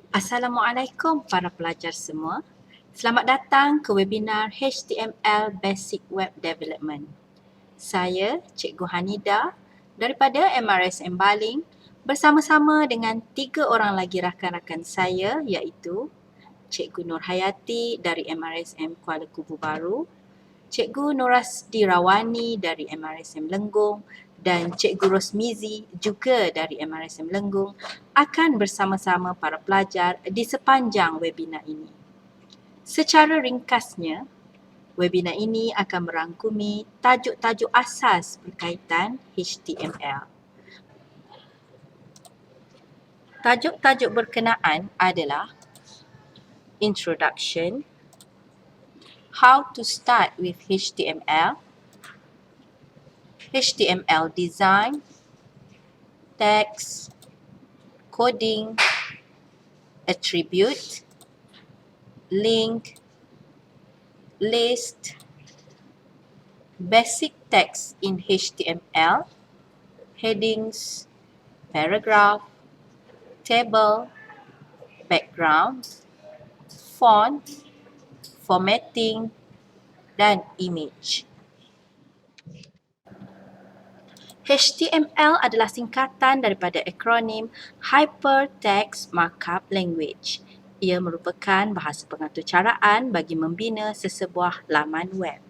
Assalamualaikum para pelajar semua. Selamat datang ke webinar HTML Basic Web Development. Saya Cikgu Hanida daripada MRSM Baling bersama-sama dengan 3 orang lagi rakan-rakan saya iaitu Cikgu Nur Hayati dari MRSM Kuala Kubu Baru, Cikgu Norasdi Rawani dari MRSM Lenggong dan Cikgu Rosmizi juga dari MRSM Lenggong akan bersama-sama para pelajar di sepanjang webinar ini. Secara ringkasnya, webinar ini akan merangkumi tajuk-tajuk asas berkaitan HTML. Tajuk-tajuk berkenaan adalah Introduction, How to start with HTML, HTML design, text, coding, attribute, link, list, basic text in HTML, headings, paragraph, table, background, font, formatting, dan image. HTML adalah singkatan daripada akronim Hypertext Markup Language. Ia merupakan bahasa pengatur caraan bagi membina sesebuah laman web.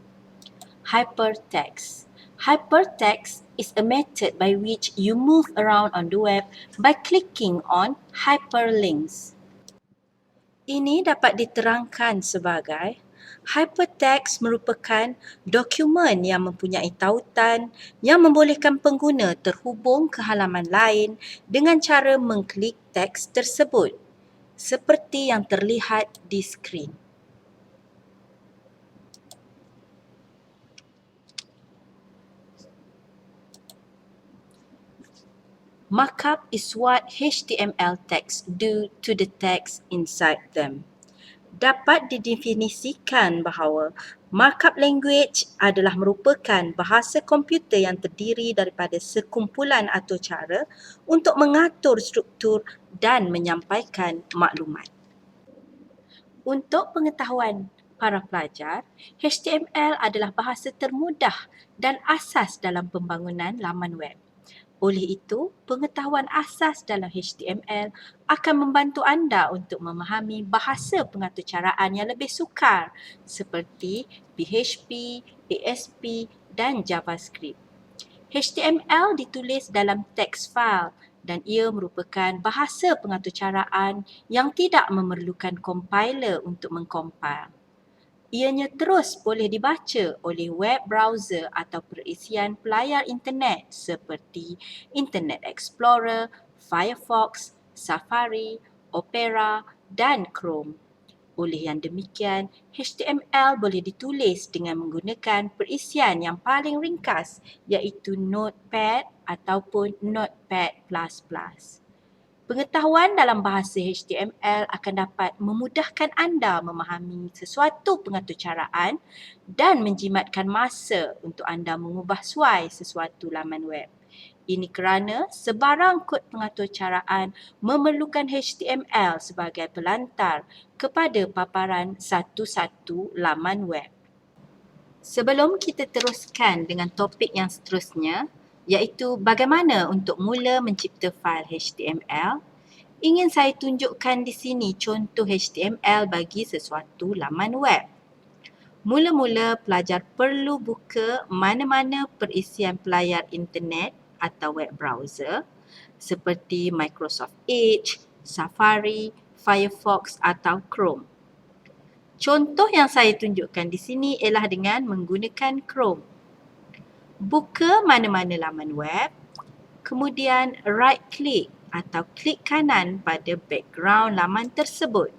Hypertext. Hypertext is a method by which you move around on the web by clicking on hyperlinks. Ini dapat diterangkan sebagai hypertext merupakan dokumen yang mempunyai tautan yang membolehkan pengguna terhubung ke halaman lain dengan cara mengklik teks tersebut, seperti yang terlihat di skrin. Markup is what HTML text do to the text inside them. Dapat didefinisikan bahawa markup language adalah merupakan bahasa komputer yang terdiri daripada sekumpulan atur cara untuk mengatur struktur dan menyampaikan maklumat. Untuk pengetahuan para pelajar, HTML adalah bahasa termudah dan asas dalam pembangunan laman web. Oleh itu, pengetahuan asas dalam HTML akan membantu anda untuk memahami bahasa pengatur caraan yang lebih sukar seperti PHP, ASP dan JavaScript. HTML ditulis dalam text file dan ia merupakan bahasa pengatur caraan yang tidak memerlukan compiler untuk mengcompile. Ianya terus boleh dibaca oleh web browser atau perisian pelayar internet seperti Internet Explorer, Firefox, Safari, Opera dan Chrome. Oleh yang demikian, HTML boleh ditulis dengan menggunakan perisian yang paling ringkas iaitu Notepad ataupun Notepad++. Pengetahuan dalam bahasa HTML akan dapat memudahkan anda memahami sesuatu pengatur caraan dan menjimatkan masa untuk anda mengubah suai sesuatu laman web. Ini kerana sebarang kod pengatur caraan memerlukan HTML sebagai pelantar kepada paparan satu-satu laman web. Sebelum kita teruskan dengan topik yang seterusnya, iaitu bagaimana untuk mula mencipta fail HTML, ingin saya tunjukkan di sini contoh HTML bagi sesuatu laman web. Mula-mula pelajar perlu buka mana-mana perisian pelayar internet atau web browser seperti Microsoft Edge, Safari, Firefox atau Chrome. Contoh yang saya tunjukkan di sini ialah dengan menggunakan Chrome. Buka mana-mana laman web, kemudian right click atau klik kanan pada background laman tersebut.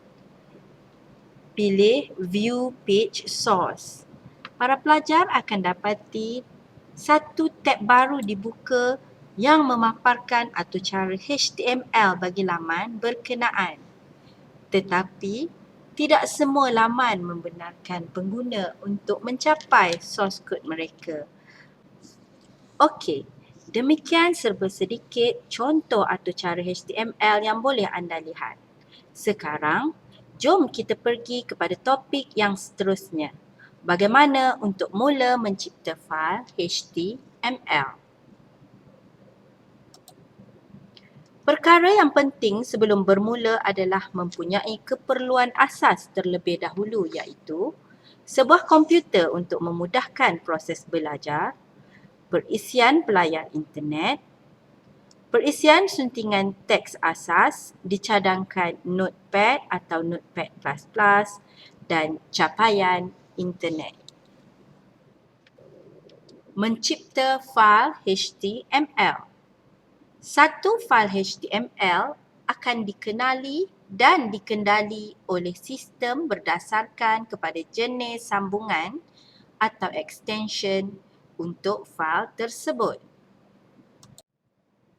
Pilih View Page Source. Para pelajar akan dapati satu tab baru dibuka yang memaparkan atur cara HTML bagi laman berkenaan. Tetapi, tidak semua laman membenarkan pengguna untuk mencapai source code mereka. Okey, demikian serba sedikit contoh atur cara HTML yang boleh anda lihat. Sekarang, jom kita pergi kepada topik yang seterusnya. Bagaimana untuk mula mencipta fail HTML. Perkara yang penting sebelum bermula adalah mempunyai keperluan asas terlebih dahulu iaitu sebuah komputer untuk memudahkan proses belajar, perisian pelayar internet, perisian suntingan teks asas dicadangkan Notepad atau Notepad++ dan capaian internet. Mencipta fail HTML. Satu fail HTML akan dikenali dan dikendali oleh sistem berdasarkan kepada jenis sambungan atau extension untuk fail tersebut.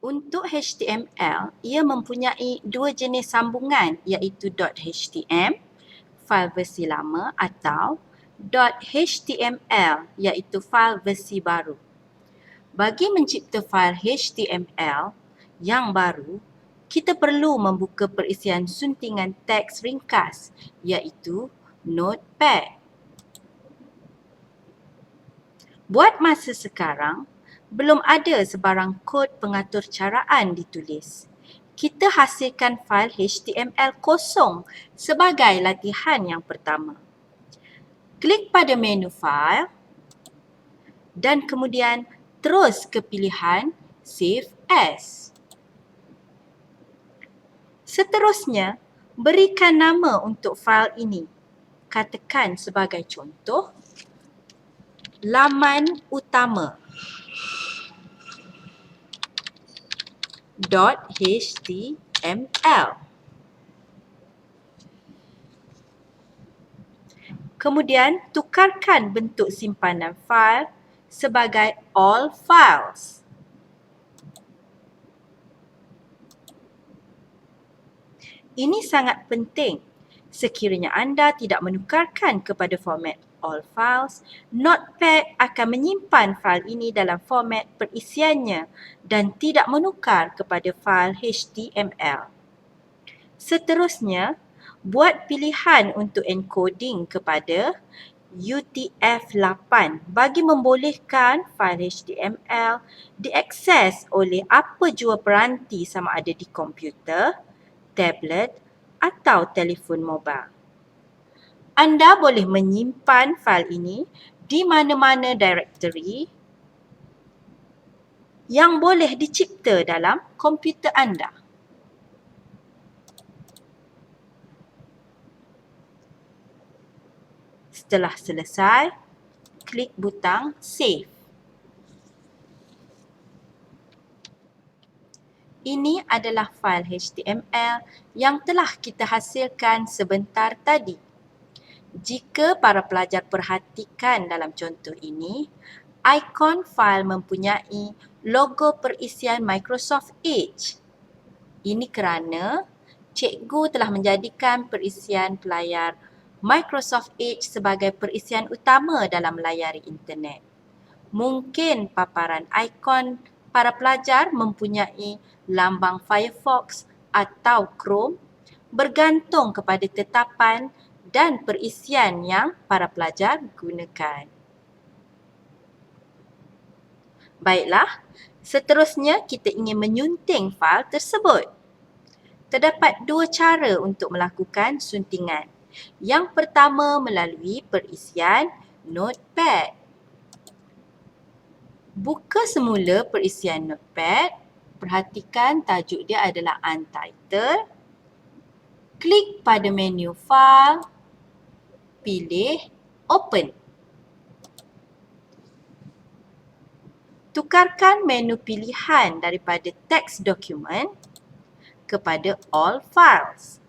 Untuk HTML, ia mempunyai dua jenis sambungan iaitu .htm, fail versi lama atau .html iaitu fail versi baru. Bagi mencipta fail HTML yang baru, kita perlu membuka perisian suntingan teks ringkas iaitu Notepad. Buat masa sekarang, belum ada sebarang kod pengatur caraan ditulis. Kita hasilkan fail HTML kosong sebagai latihan yang pertama. Klik pada menu File dan kemudian terus ke pilihan Save As. Seterusnya, berikan nama untuk fail ini. Katakan sebagai contoh, laman utama .html. Kemudian, tukarkan bentuk simpanan fail sebagai all files. Ini sangat penting. Sekiranya anda tidak menukarkan kepada format all files, Notepad akan menyimpan fail ini dalam format perisiannya dan tidak menukar kepada fail HTML. Seterusnya, buat pilihan untuk encoding kepada UTF-8 bagi membolehkan fail HTML diakses oleh apa jua peranti sama ada di komputer, tablet atau telefon mobil. Anda boleh menyimpan fail ini di mana-mana directory yang boleh dicipta dalam komputer anda. Setelah selesai, klik butang Save. Ini adalah fail HTML yang telah kita hasilkan sebentar tadi. Jika para pelajar perhatikan dalam contoh ini, ikon fail mempunyai logo perisian Microsoft Edge. Ini kerana cikgu telah menjadikan perisian pelayar Microsoft Edge sebagai perisian utama dalam melayari internet. Mungkin paparan ikon para pelajar mempunyai lambang Firefox atau Chrome bergantung kepada tetapan dan perisian yang para pelajar gunakan. Baiklah, seterusnya kita ingin menyunting fail tersebut. Terdapat dua cara untuk melakukan suntingan. Yang pertama melalui perisian Notepad. Buka semula perisian Notepad. Perhatikan tajuk dia adalah Untitled. Klik pada menu File. Pilih Open. Tukarkan menu pilihan daripada Text Document kepada All Files.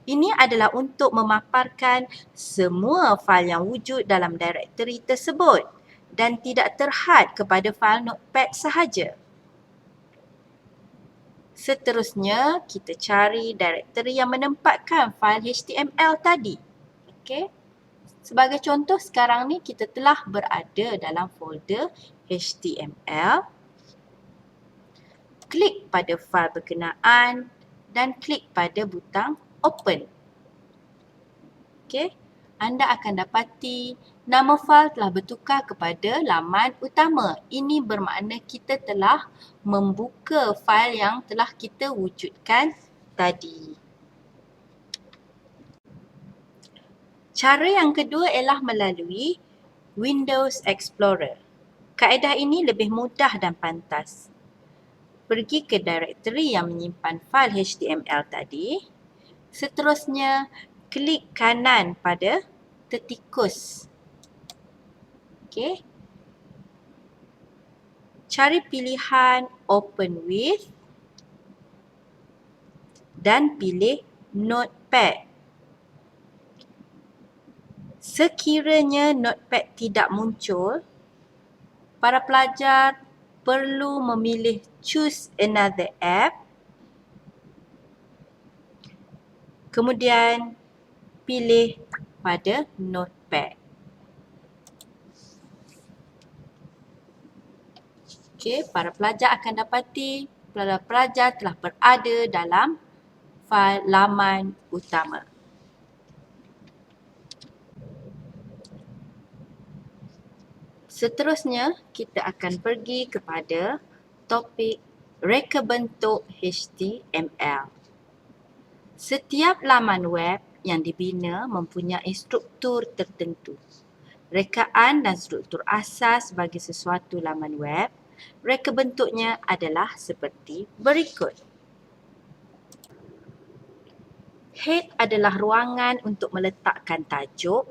Ini adalah untuk memaparkan semua fail yang wujud dalam directory tersebut dan tidak terhad kepada fail Notepad sahaja. Seterusnya, kita cari directory yang menempatkan fail HTML tadi. Okey. Sebagai contoh, sekarang ni kita telah berada dalam folder HTML. Klik pada fail berkenaan dan klik pada butang Open. Okey, anda akan dapati nama fail telah bertukar kepada laman utama. Ini bermakna kita telah membuka fail yang telah kita wujudkan tadi. Cara yang kedua ialah melalui Windows Explorer. Kaedah ini lebih mudah dan pantas. Pergi ke directory yang menyimpan fail HTML tadi. Seterusnya, klik kanan pada tertikus. Okey. Cari pilihan Open With dan pilih Notepad. Sekiranya Notepad tidak muncul, para pelajar perlu memilih Choose Another App, kemudian pilih pada Notepad. Okey, para pelajar akan dapati pelajar telah berada dalam fail laman utama. Seterusnya, kita akan pergi kepada topik reka bentuk HTML. Setiap laman web yang dibina mempunyai struktur tertentu. Rekaan dan struktur asas bagi sesuatu laman web, reka bentuknya adalah seperti berikut. Head adalah ruangan untuk meletakkan tajuk,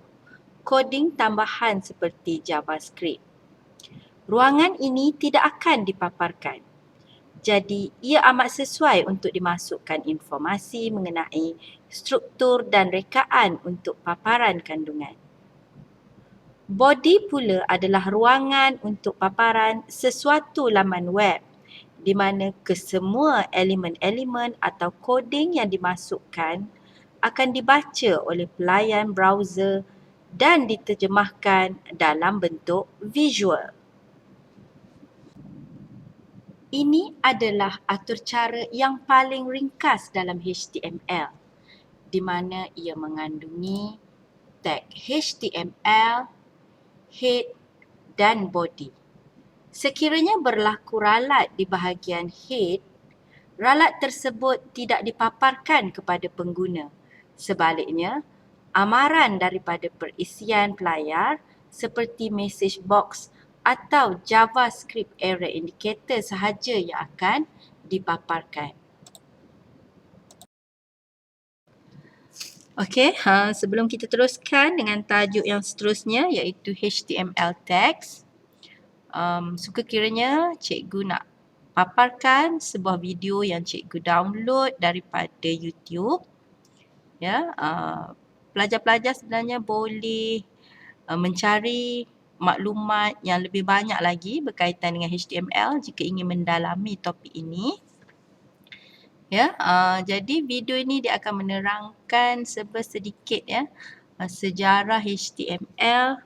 koding tambahan seperti JavaScript. Ruangan ini tidak akan dipaparkan. Jadi, ia amat sesuai untuk dimasukkan informasi mengenai struktur dan rekaan untuk paparan kandungan. Body pula adalah ruangan untuk paparan sesuatu laman web di mana kesemua elemen-elemen atau koding yang dimasukkan akan dibaca oleh pelayan browser dan diterjemahkan dalam bentuk visual. Ini adalah atur cara yang paling ringkas dalam HTML, di mana ia mengandungi tag HTML, head dan body. Sekiranya berlaku ralat di bahagian head, ralat tersebut tidak dipaparkan kepada pengguna. Sebaliknya, amaran daripada perisian pelayar seperti message box atau JavaScript error indicator sahaja yang akan dipaparkan. Okey, sebelum kita teruskan dengan tajuk yang seterusnya iaitu HTML tags, suka kiranya cikgu nak paparkan sebuah video yang cikgu download daripada YouTube. Ya, pelajar-pelajar sebenarnya boleh mencari maklumat yang lebih banyak lagi berkaitan dengan HTML jika ingin mendalami topik ini. Ya, jadi video ini dia akan menerangkan sedikit ya sejarah HTML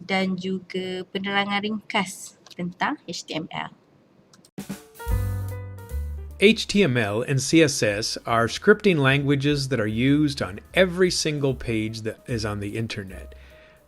dan juga penerangan ringkas tentang HTML. HTML and CSS are scripting languages that are used on every single page that is on the internet.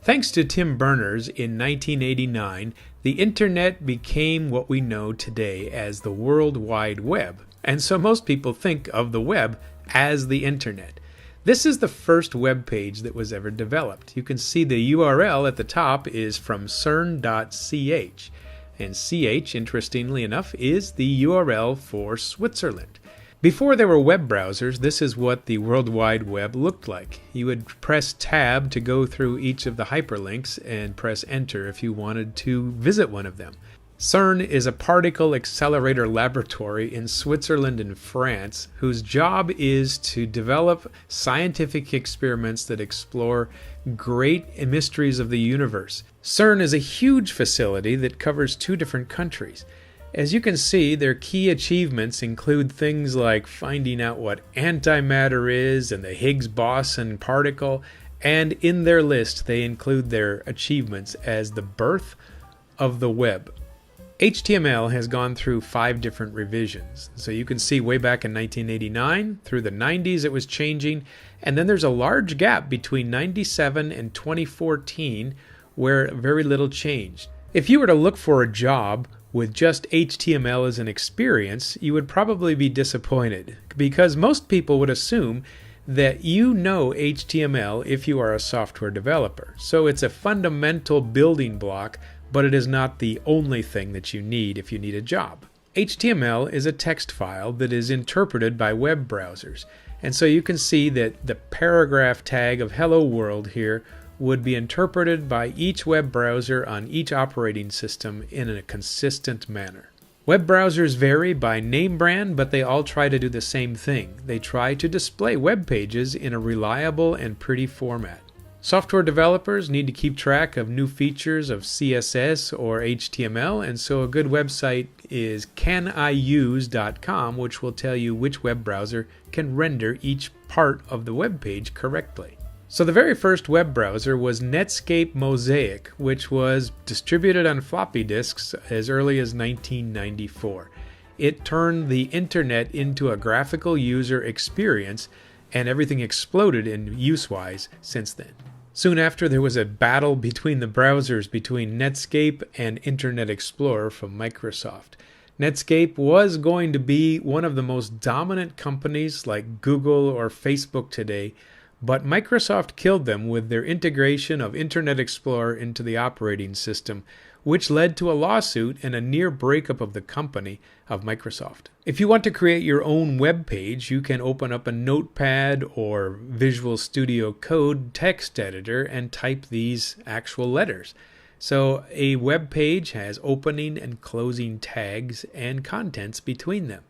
Thanks to Tim Berners in 1989, the internet became what we know today as the World Wide Web. And so most people think of the web as the internet. This is the first web page that was ever developed. You can see the URL at the top is from cern.ch. And ch, interestingly enough, is the URL for Switzerland. Before there were web browsers, this is what the World Wide Web looked like. You would press tab to go through each of the hyperlinks and press enter if you wanted to visit one of them. CERN is a particle accelerator laboratory in Switzerland and France whose job is to develop scientific experiments that explore great mysteries of the universe. CERN is a huge facility that covers 2 different countries. As you can see, their key achievements include things like finding out what antimatter is and the Higgs boson particle, and in their list they include their achievements as the birth of the web. HTML has gone through 5 different revisions. So you can see way back in 1989, through the 90s it was changing, and then there's a large gap between 97 and 2014 where very little changed. If you were to look for a job with just HTML as an experience, you would probably be disappointed because most people would assume that you know HTML if you are a software developer. So it's a fundamental building block, but it is not the only thing that you need if you need a job. HTML is a text file that is interpreted by web browsers. And so you can see that the paragraph tag of Hello World here would be interpreted by each web browser on each operating system in a consistent manner. Web browsers vary by name brand, but they all try to do the same thing. They try to display web pages in a reliable and pretty format. Software developers need to keep track of new features of CSS or HTML, and so a good website is caniuse.com, which will tell you which web browser can render each part of the web page correctly. So the very first web browser was Netscape Mosaic, which was distributed on floppy disks as early as 1994. It turned the internet into a graphical user experience, and everything exploded in use-wise since then. Soon after, there was a battle between the browsers between Netscape and Internet Explorer from Microsoft. Netscape was going to be one of the most dominant companies like Google or Facebook today, but Microsoft killed them with their integration of Internet Explorer into the operating system, which led to a lawsuit and a near breakup of the company of Microsoft. If you want to create your own web page, you can open up a Notepad or Visual Studio Code text editor and type these actual letters. So a web page has opening and closing tags and contents between them.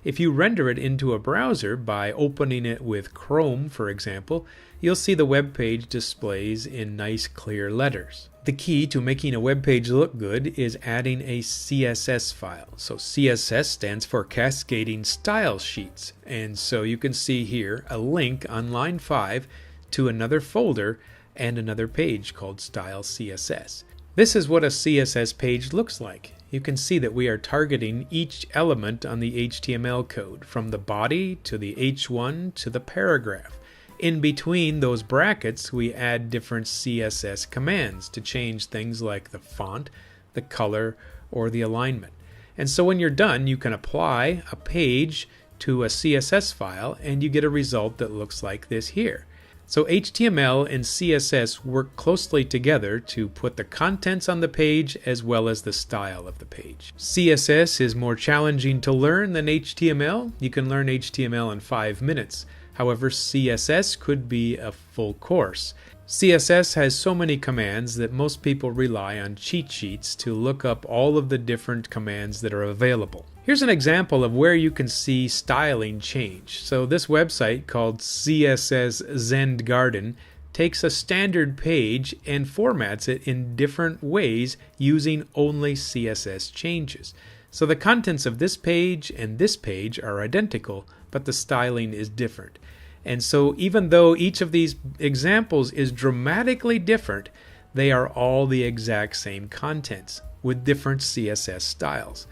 If you render it into a browser by opening it with Chrome, for example, you'll see the web page displays in nice clear letters. The key to making a web page look good is adding a CSS file. So CSS stands for Cascading Style Sheets. And so you can see here a link on line 5 to another folder and another page called Style CSS. This is what a CSS page looks like. You can see that we are targeting each element on the HTML code, from the body to the H1 to the paragraph. In between those brackets, we add different CSS commands to change things like the font, the color, or the alignment. And so when you're done, you can apply a page to a CSS file and you get a result that looks like this here. So HTML and CSS work closely together to put the contents on the page as well as the style of the page. CSS is more challenging to learn than HTML. You can learn HTML in 5 minutes. However, CSS could be a full course. CSS has so many commands that most people rely on cheat sheets to look up all of the different commands that are available. Here's an example of where you can see styling change. So this website called CSS Zend Garden takes a standard page and formats it in different ways using only CSS changes. So the contents of this page and this page are identical, but the styling is different. And so even though each of these examples is dramatically different, they are all the exact same contents with different CSS styles.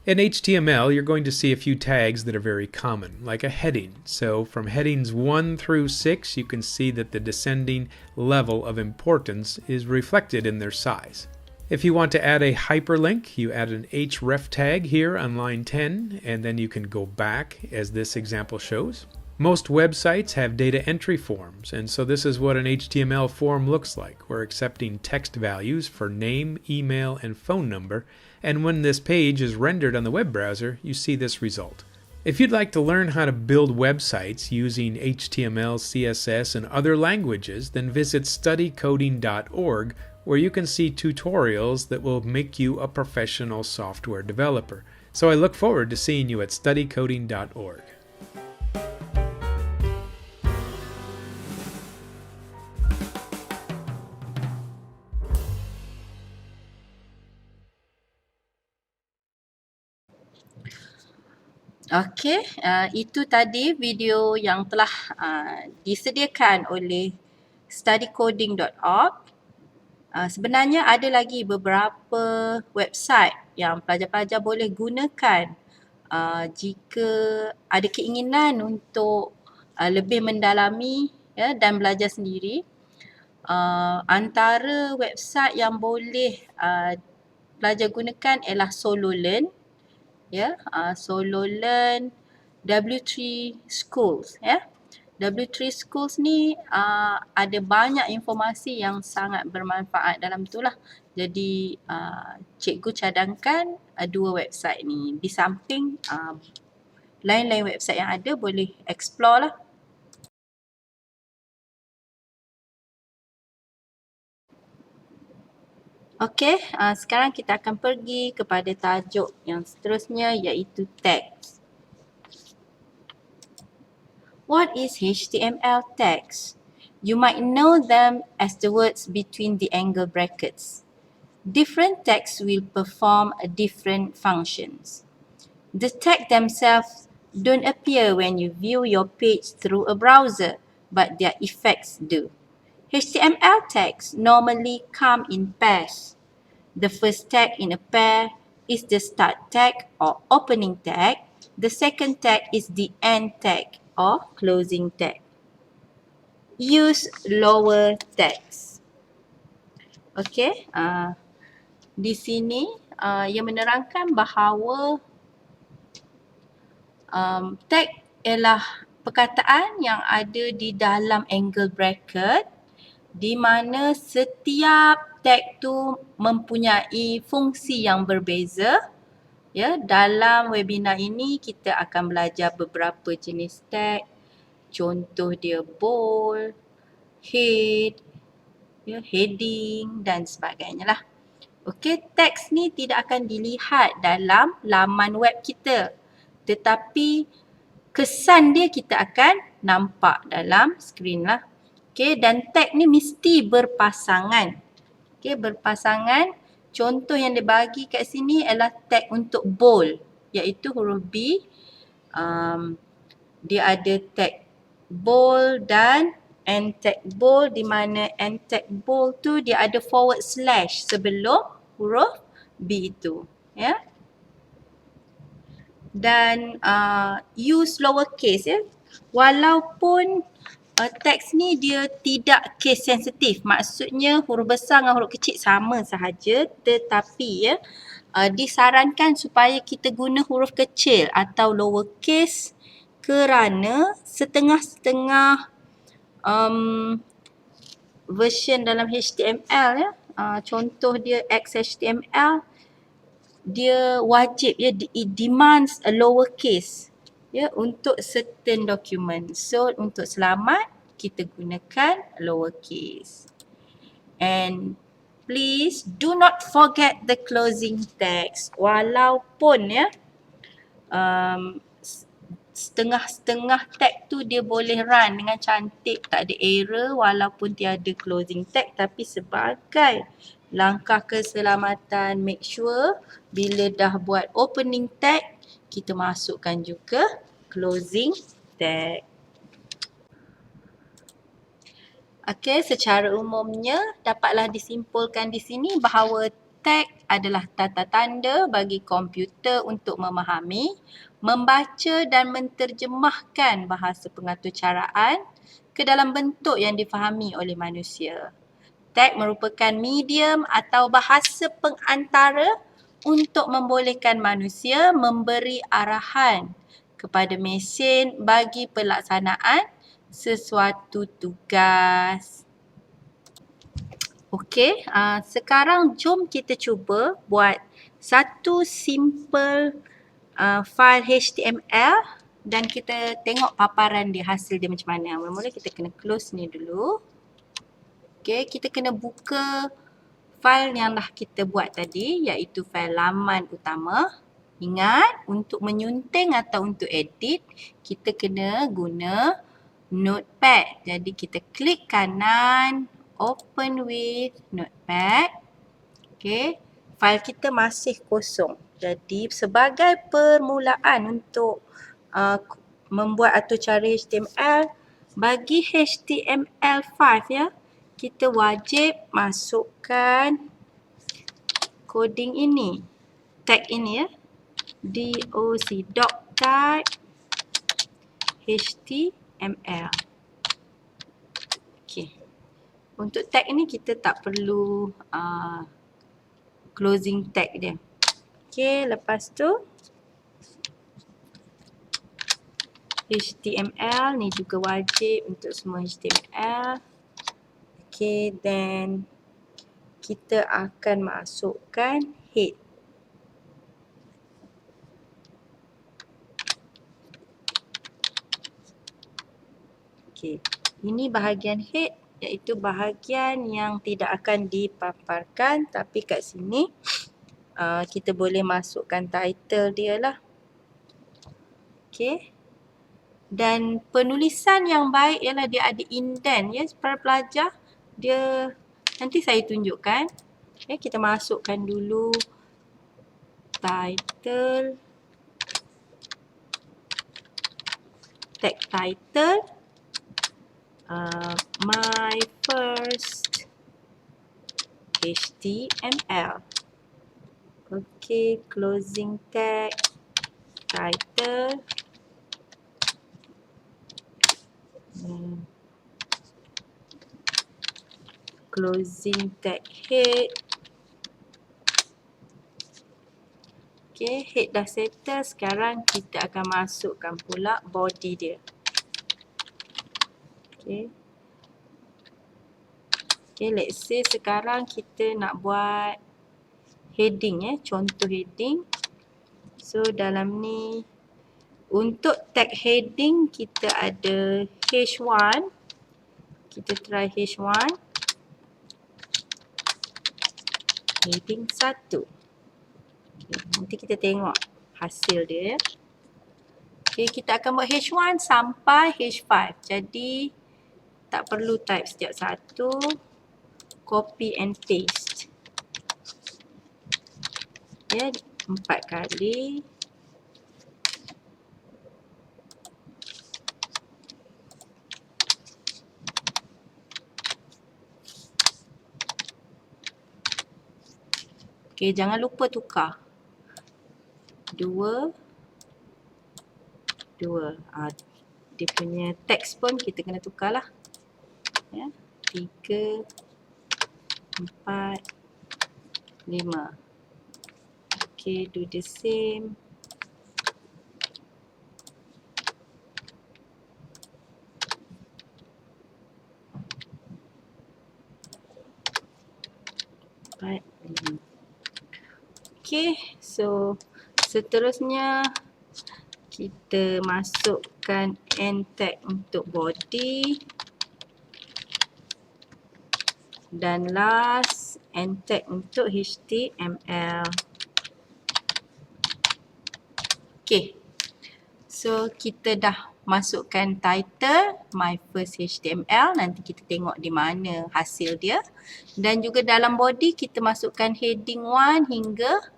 In HTML, you're going to see a few tags that are very common, like a heading. So from headings 1 through 6, you can see that the descending level of importance is reflected in their size. If you want to add a hyperlink, you add an href tag here on line 10, and then you can go back as this example shows. Most websites have data entry forms, and so this is what an HTML form looks like. We're accepting text values for name, email, and phone number, and when this page is rendered on the web browser, you see this result. If you'd like to learn how to build websites using HTML, CSS, and other languages, then visit studycoding.org, where you can see tutorials that will make you a professional software developer. So I look forward to seeing you at studycoding.org. Okey, itu tadi video yang telah disediakan oleh studycoding.org. Sebenarnya ada lagi beberapa website yang pelajar-pelajar boleh gunakan jika ada keinginan untuk lebih mendalami dan belajar sendiri. Antara website yang boleh pelajar gunakan ialah SoloLearn, SoloLearn, W3 Schools, W3 Schools ni ada banyak informasi yang sangat bermanfaat dalam tu lah. Jadi cikgu cadangkan dua website ni. Di samping lain-lain website yang ada, boleh explore lah. Okey, sekarang kita akan pergi kepada tajuk yang seterusnya, iaitu text. What is HTML tags? You might know them as the words between the angle brackets. Different tags will perform different functions. The tags themselves don't appear when you view your page through a browser, but their effects do. HTML tags normally come in pairs. The first tag in a pair is the start tag or opening tag. The second tag is the end tag or closing tag. Use lower tags. Okey, di sini ia menerangkan bahawa tag ialah perkataan yang ada di dalam angle bracket, di mana setiap tag tu mempunyai fungsi yang berbeza. Dalam webinar ini kita akan belajar beberapa jenis tag. Contoh dia bold, head, heading dan sebagainya lah. Okey, teks ni tidak akan dilihat dalam laman web kita, tetapi kesan dia kita akan nampak dalam skrin lah. Okey, dan tag ni mesti berpasangan. Okey, berpasangan. Contoh yang dia bagi kat sini adalah tag untuk bold, iaitu huruf B. Dia ada tag bold dan end tag bold, di mana end tag bold tu dia ada forward slash sebelum huruf B itu. Dan use lowercase. Walaupun teks ni dia tidak case sensitif, maksudnya huruf besar dengan huruf kecil sama sahaja, tetapi disarankan supaya kita guna huruf kecil atau lowercase kerana setengah-setengah version dalam HTML contoh dia XHTML, dia wajib it demands a lowercase untuk certain document. So untuk selamat kita gunakan lowercase. And please do not forget the closing text. Walaupun setengah-setengah tag tu dia boleh run dengan cantik, tak ada error walaupun tiada closing tag, tapi sebagai langkah keselamatan, make sure bila dah buat opening tag, kita masukkan juga closing tag. Okey, secara umumnya dapatlah disimpulkan di sini bahawa tag adalah tata tanda bagi komputer untuk memahami, membaca dan menterjemahkan bahasa pengaturcaraan ke dalam bentuk yang difahami oleh manusia. Tag merupakan medium atau bahasa pengantara untuk membolehkan manusia memberi arahan kepada mesin bagi pelaksanaan sesuatu tugas. Okey, sekarang jom kita cuba buat satu simple file HTML dan kita tengok paparan dia, hasil dia macam mana. Mula-mula kita kena close ni dulu. Okey, kita kena buka file yang dah kita buat tadi, iaitu file laman utama. Ingat, untuk menyunting atau untuk edit, kita kena guna Notepad. Jadi kita klik kanan, open with Notepad. Okey, file kita masih kosong. Jadi sebagai permulaan untuk membuat aturcara HTML, bagi HTML5 kita wajib masukkan coding ini. tag ini ya. doc, doc type HTML. Okey. Untuk tag ini kita tak perlu closing tag dia. Okey, lepas tu HTML ni juga wajib untuk semua HTML. Okey, then kita akan masukkan head. Okey, ini bahagian head iaitu bahagian yang tidak akan dipaparkan, tapi kat sini kita boleh masukkan title dia lah. Okey. Dan penulisan yang baik ialah dia ada indent ya, para pelajar. Dia nanti saya tunjukkan. Ya, kita masukkan dulu title, tag title, my first HTML. Okay, closing tag, title, closing tag head. Okay, head dah settle. Sekarang kita akan masukkan pula body dia. Okay. Okay, let's say sekarang kita nak buat heading ya, contoh heading. So dalam ni untuk tag heading kita ada H1. Kita try H1. Heading 1. Okay, nanti kita tengok hasil dia ya. Okay, kita akan buat H1 sampai H5. Jadi tak perlu type setiap satu. Copy and paste. Ya, 4 kali. Okay, jangan lupa tukar. 2. Dia punya teks pun kita kena tukar lah. Ya, 3, 4, 5. Okay, do the same. Okay, so seterusnya kita masukkan end tag untuk body. Dan last, end tag untuk HTML. Okay, so kita dah masukkan title, my first HTML. Nanti kita tengok di mana hasil dia. Dan juga dalam body kita masukkan heading 1 hingga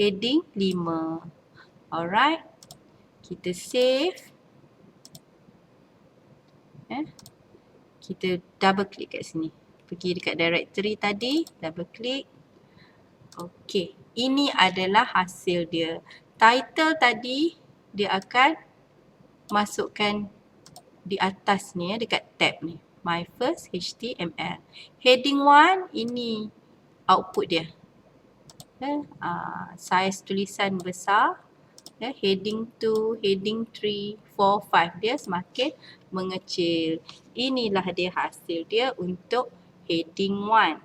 heading 5. Alright, kita save. Kita double click kat sini. Pergi dekat directory tadi, double click. Okey, ini adalah hasil dia. Title tadi dia akan masukkan di atas ni ya, dekat tab ni. My first HTML. Heading 1 ini output dia. Size tulisan besar. Heading 2, heading 3, 4, 5 dia semakin mengecil. Inilah dia hasil dia untuk heading 1.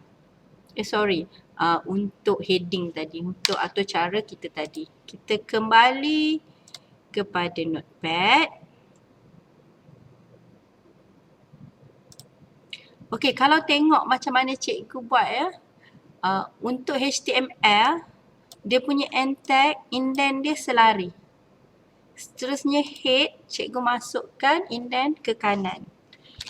Untuk heading tadi, untuk atau cara kita tadi. Kita kembali kepada notepad. Okey, kalau tengok macam mana cikgu buat ya. Untuk HTML, dia punya end tag, indent dia selari. Seterusnya head, cikgu masukkan indent ke kanan.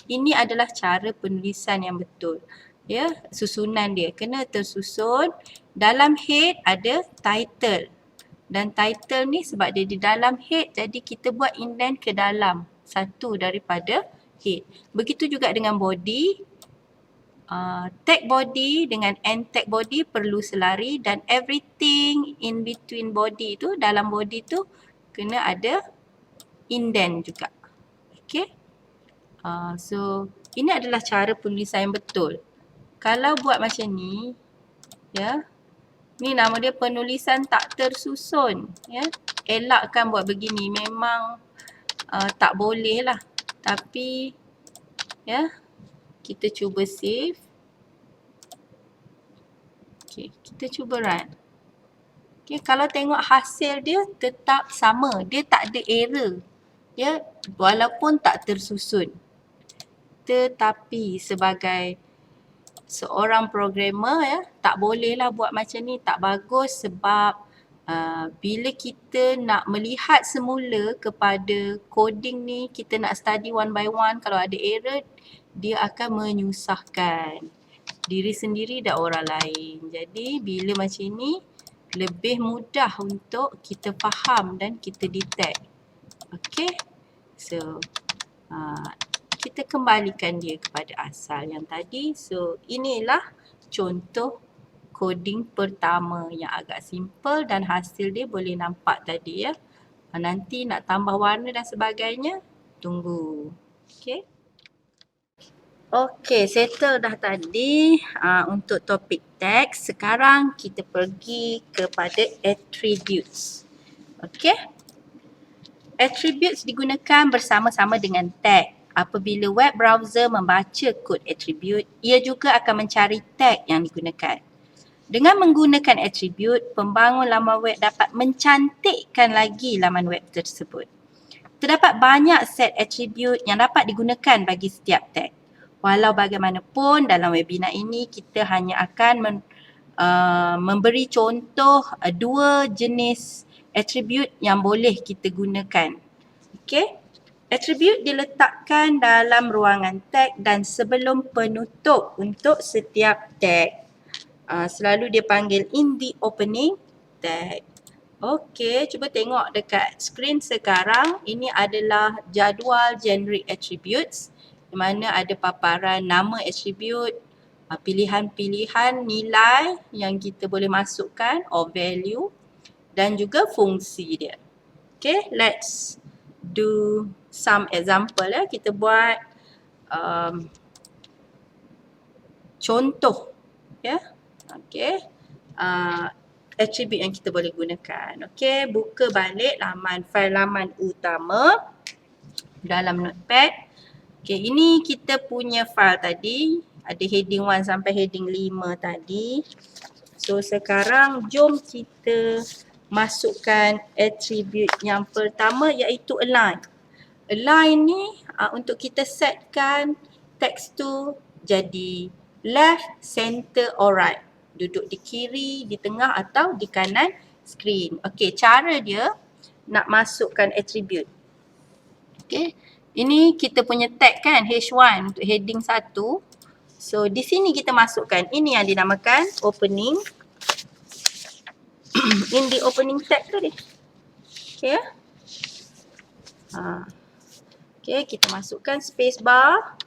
Ini adalah cara penulisan yang betul. Ya, susunan dia kena tersusun. Dalam head ada title. Dan title ni sebab dia di dalam head, jadi kita buat indent ke dalam satu daripada head. Begitu juga dengan body. tag body dengan end tag body perlu selari, dan everything in between body tu, dalam body tu kena ada indent juga. Okay. So ini adalah cara penulisan yang betul. Kalau buat macam ni, ya, ni nama dia penulisan tak tersusun, ya. Elakkan buat begini, memang tak boleh lah. Tapi ya, kita cuba save. Okay, kita cuba run. Okay, kalau tengok hasil dia tetap sama, dia tak ada error, ya, walaupun tak tersusun. Tetapi sebagai seorang programmer, ya, tak bolehlah buat macam ni, tak bagus, sebab bila kita nak melihat semula kepada coding ni, kita nak study one by one, kalau ada error, dia akan menyusahkan diri sendiri dan orang lain. Jadi bila macam ni, lebih mudah untuk kita faham dan kita detect. Okay, so kita kembalikan dia kepada asal yang tadi. So inilah contoh coding pertama yang agak simple dan hasil dia boleh nampak tadi, ya. Nanti nak tambah warna dan sebagainya, tunggu. Okay. Okay, settle dah tadi untuk topik teks. Sekarang kita pergi kepada attributes. Okay. Attributes digunakan bersama-sama dengan tag. Apabila web browser membaca kod attribute, ia juga akan mencari tag yang digunakan. Dengan menggunakan attribute, pembangun laman web dapat mencantikkan lagi laman web tersebut. Terdapat banyak set attribute yang dapat digunakan bagi setiap tag. Walau bagaimanapun, dalam webinar ini kita hanya akan memberi contoh dua jenis attribute yang boleh kita gunakan. Okay. Attribute diletakkan dalam ruangan tag dan sebelum penutup untuk setiap tag. Selalu dia panggil in the opening tag. Okay, cuba tengok dekat skrin sekarang. Ini adalah jadual generic attributes, di mana ada paparan nama attribute, pilihan-pilihan nilai yang kita boleh masukkan or value, dan juga fungsi dia. Okay, let's do some example, ya. Kita buat contoh, ya. Okay, attribute yang kita boleh gunakan. Okay, buka balik file laman utama dalam notepad. Okay, ini kita punya file tadi. Ada heading 1 sampai heading 5 tadi. So sekarang jom kita masukkan attribute yang pertama, iaitu align. Align ni untuk kita setkan teks tu jadi left, center or right. Duduk di kiri, di tengah atau di kanan skrin. Okey, cara dia nak masukkan attribute. Okey, ini kita punya tag kan, H1 untuk heading 1. So di sini kita masukkan, ini yang dinamakan opening. In the opening tag tu dia. Okey ya. Okey, kita masukkan space bar.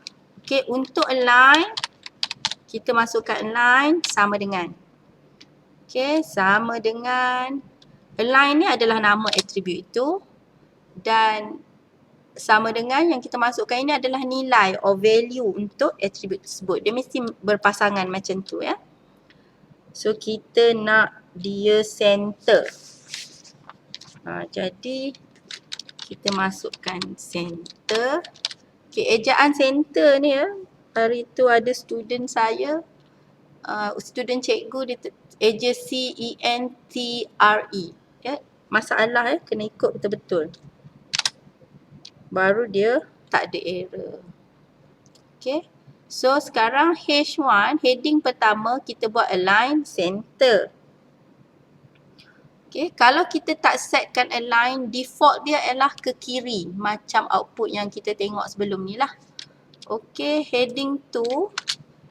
Okey, untuk align, kita masukkan align sama dengan. Okey, sama dengan. Align ni adalah nama attribute itu. Dan sama dengan yang kita masukkan ini adalah nilai or value untuk attribute tersebut. Dia mesti berpasangan macam tu, ya. So kita nak dia center. Jadi kita masukkan center. Okay, ejaan center ni, ya. Hari tu ada student saya, student cikgu, dia eja C-E-N-T-R-E. Ya. Masalah, ya, kena ikut betul-betul. Baru dia tak ada error. Okay. So sekarang H1, heading pertama kita buat align center. Okay, kalau kita tak setkan align, default dia adalah ke kiri. Macam output yang kita tengok sebelum ni lah. Okay, heading 2.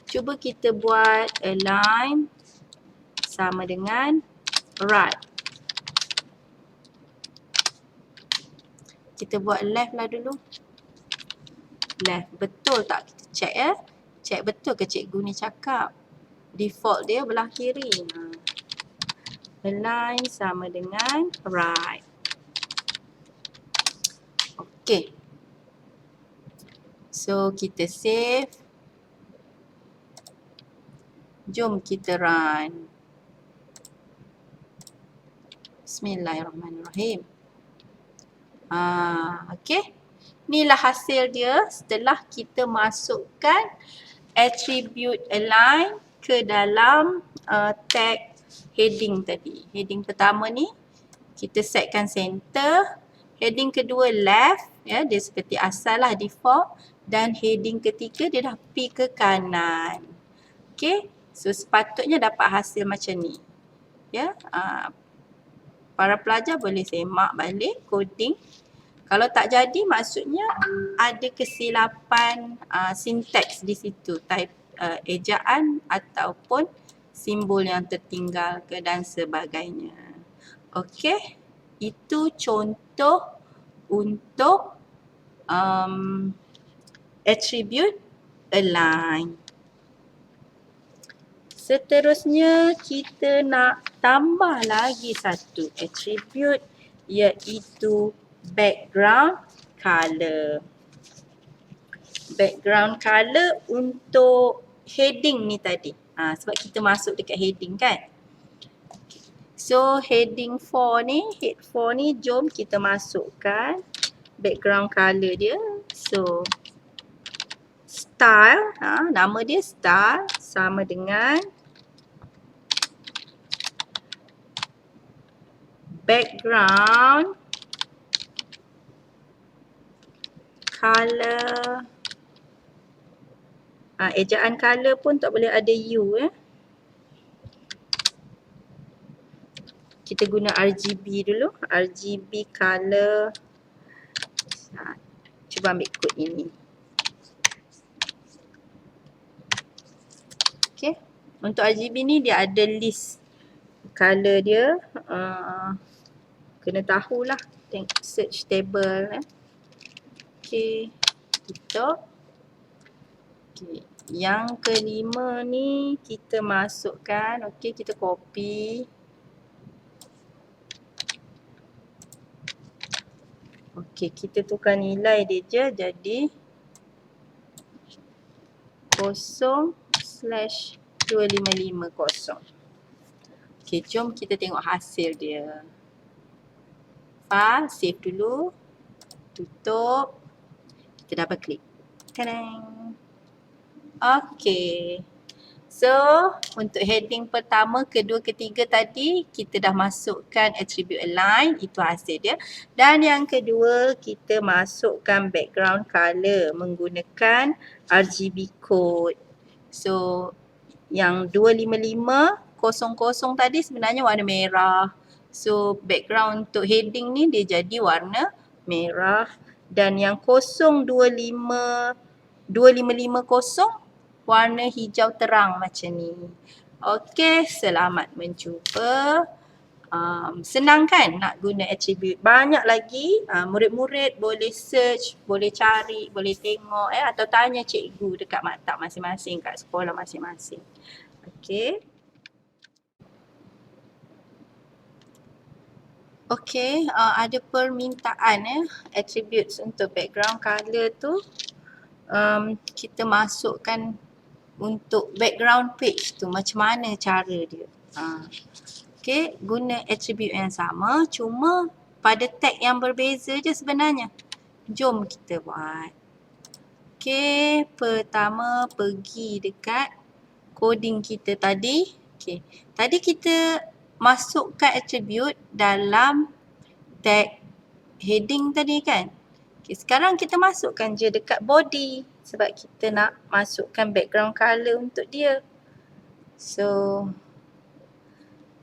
Cuba kita buat align sama dengan right. Kita buat left lah dulu. Left, betul tak? Kita check, ya. Check betul ke cikgu ni cakap? Default dia belah kiri. Align sama dengan right. Okay. So, kita save. Jom kita run. Bismillahirrahmanirrahim. Okay. Inilah hasil dia setelah kita masukkan attribute align ke dalam tag heading tadi. Heading pertama ni kita setkan center. Heading kedua left, ya, dia seperti asal lah default. Dan heading ketiga dia dah pi ke kanan. Okay, so sepatutnya dapat hasil macam ni. Ya, para pelajar boleh semak balik coding. Kalau tak jadi maksudnya ada kesilapan sinteks di situ, type ejaan ataupun simbol yang tertinggal ke dan sebagainya. Okey, itu contoh untuk attribute align. Seterusnya kita nak tambah lagi satu attribute iaitu background color. Background color untuk heading ni tadi. Sebab kita masuk dekat heading kan. So heading 4 ni, head 4 ni jom kita masukkan background color dia. So style, nama dia style sama dengan background color. Ejaan color pun tak boleh ada U. Kita guna RGB dulu. RGB color. Cuba ambil kod ini. Okay. Untuk RGB ni dia ada list color dia. Kena tahulah. Search table. Okay. Kita. Okay. Yang kelima ni kita masukkan. Okay, kita copy. Okay, kita tukar nilai dia je jadi 0/2550. Okay, jom kita tengok hasil dia. File, save dulu. Tutup. Kita double klik. Tadang. Okay. So, untuk heading pertama, kedua, ketiga tadi kita dah masukkan attribute align, itu hasil dia. Dan yang kedua, kita masukkan background color menggunakan RGB code. So, yang 25500 tadi sebenarnya warna merah. So, background untuk heading ni dia jadi warna merah. Dan yang 25550 warna hijau terang macam ni. Okey, selamat mencuba. Senang kan nak guna attribute? Banyak lagi. Murid-murid boleh search, boleh cari, boleh tengok atau tanya cikgu dekat maktab masing-masing, kat sekolah masing-masing. Okey. Okey, ada permintaan attributes untuk background color tu. Kita masukkan untuk background page tu, macam mana cara dia. Okay, guna attribute yang sama, cuma pada tag yang berbeza je sebenarnya. Jom kita buat. Okay, pertama pergi dekat coding kita tadi. Okay, tadi kita masukkan attribute dalam tag heading tadi kan. Okay, sekarang kita masukkan je dekat body sebab kita nak masukkan background color untuk dia. So,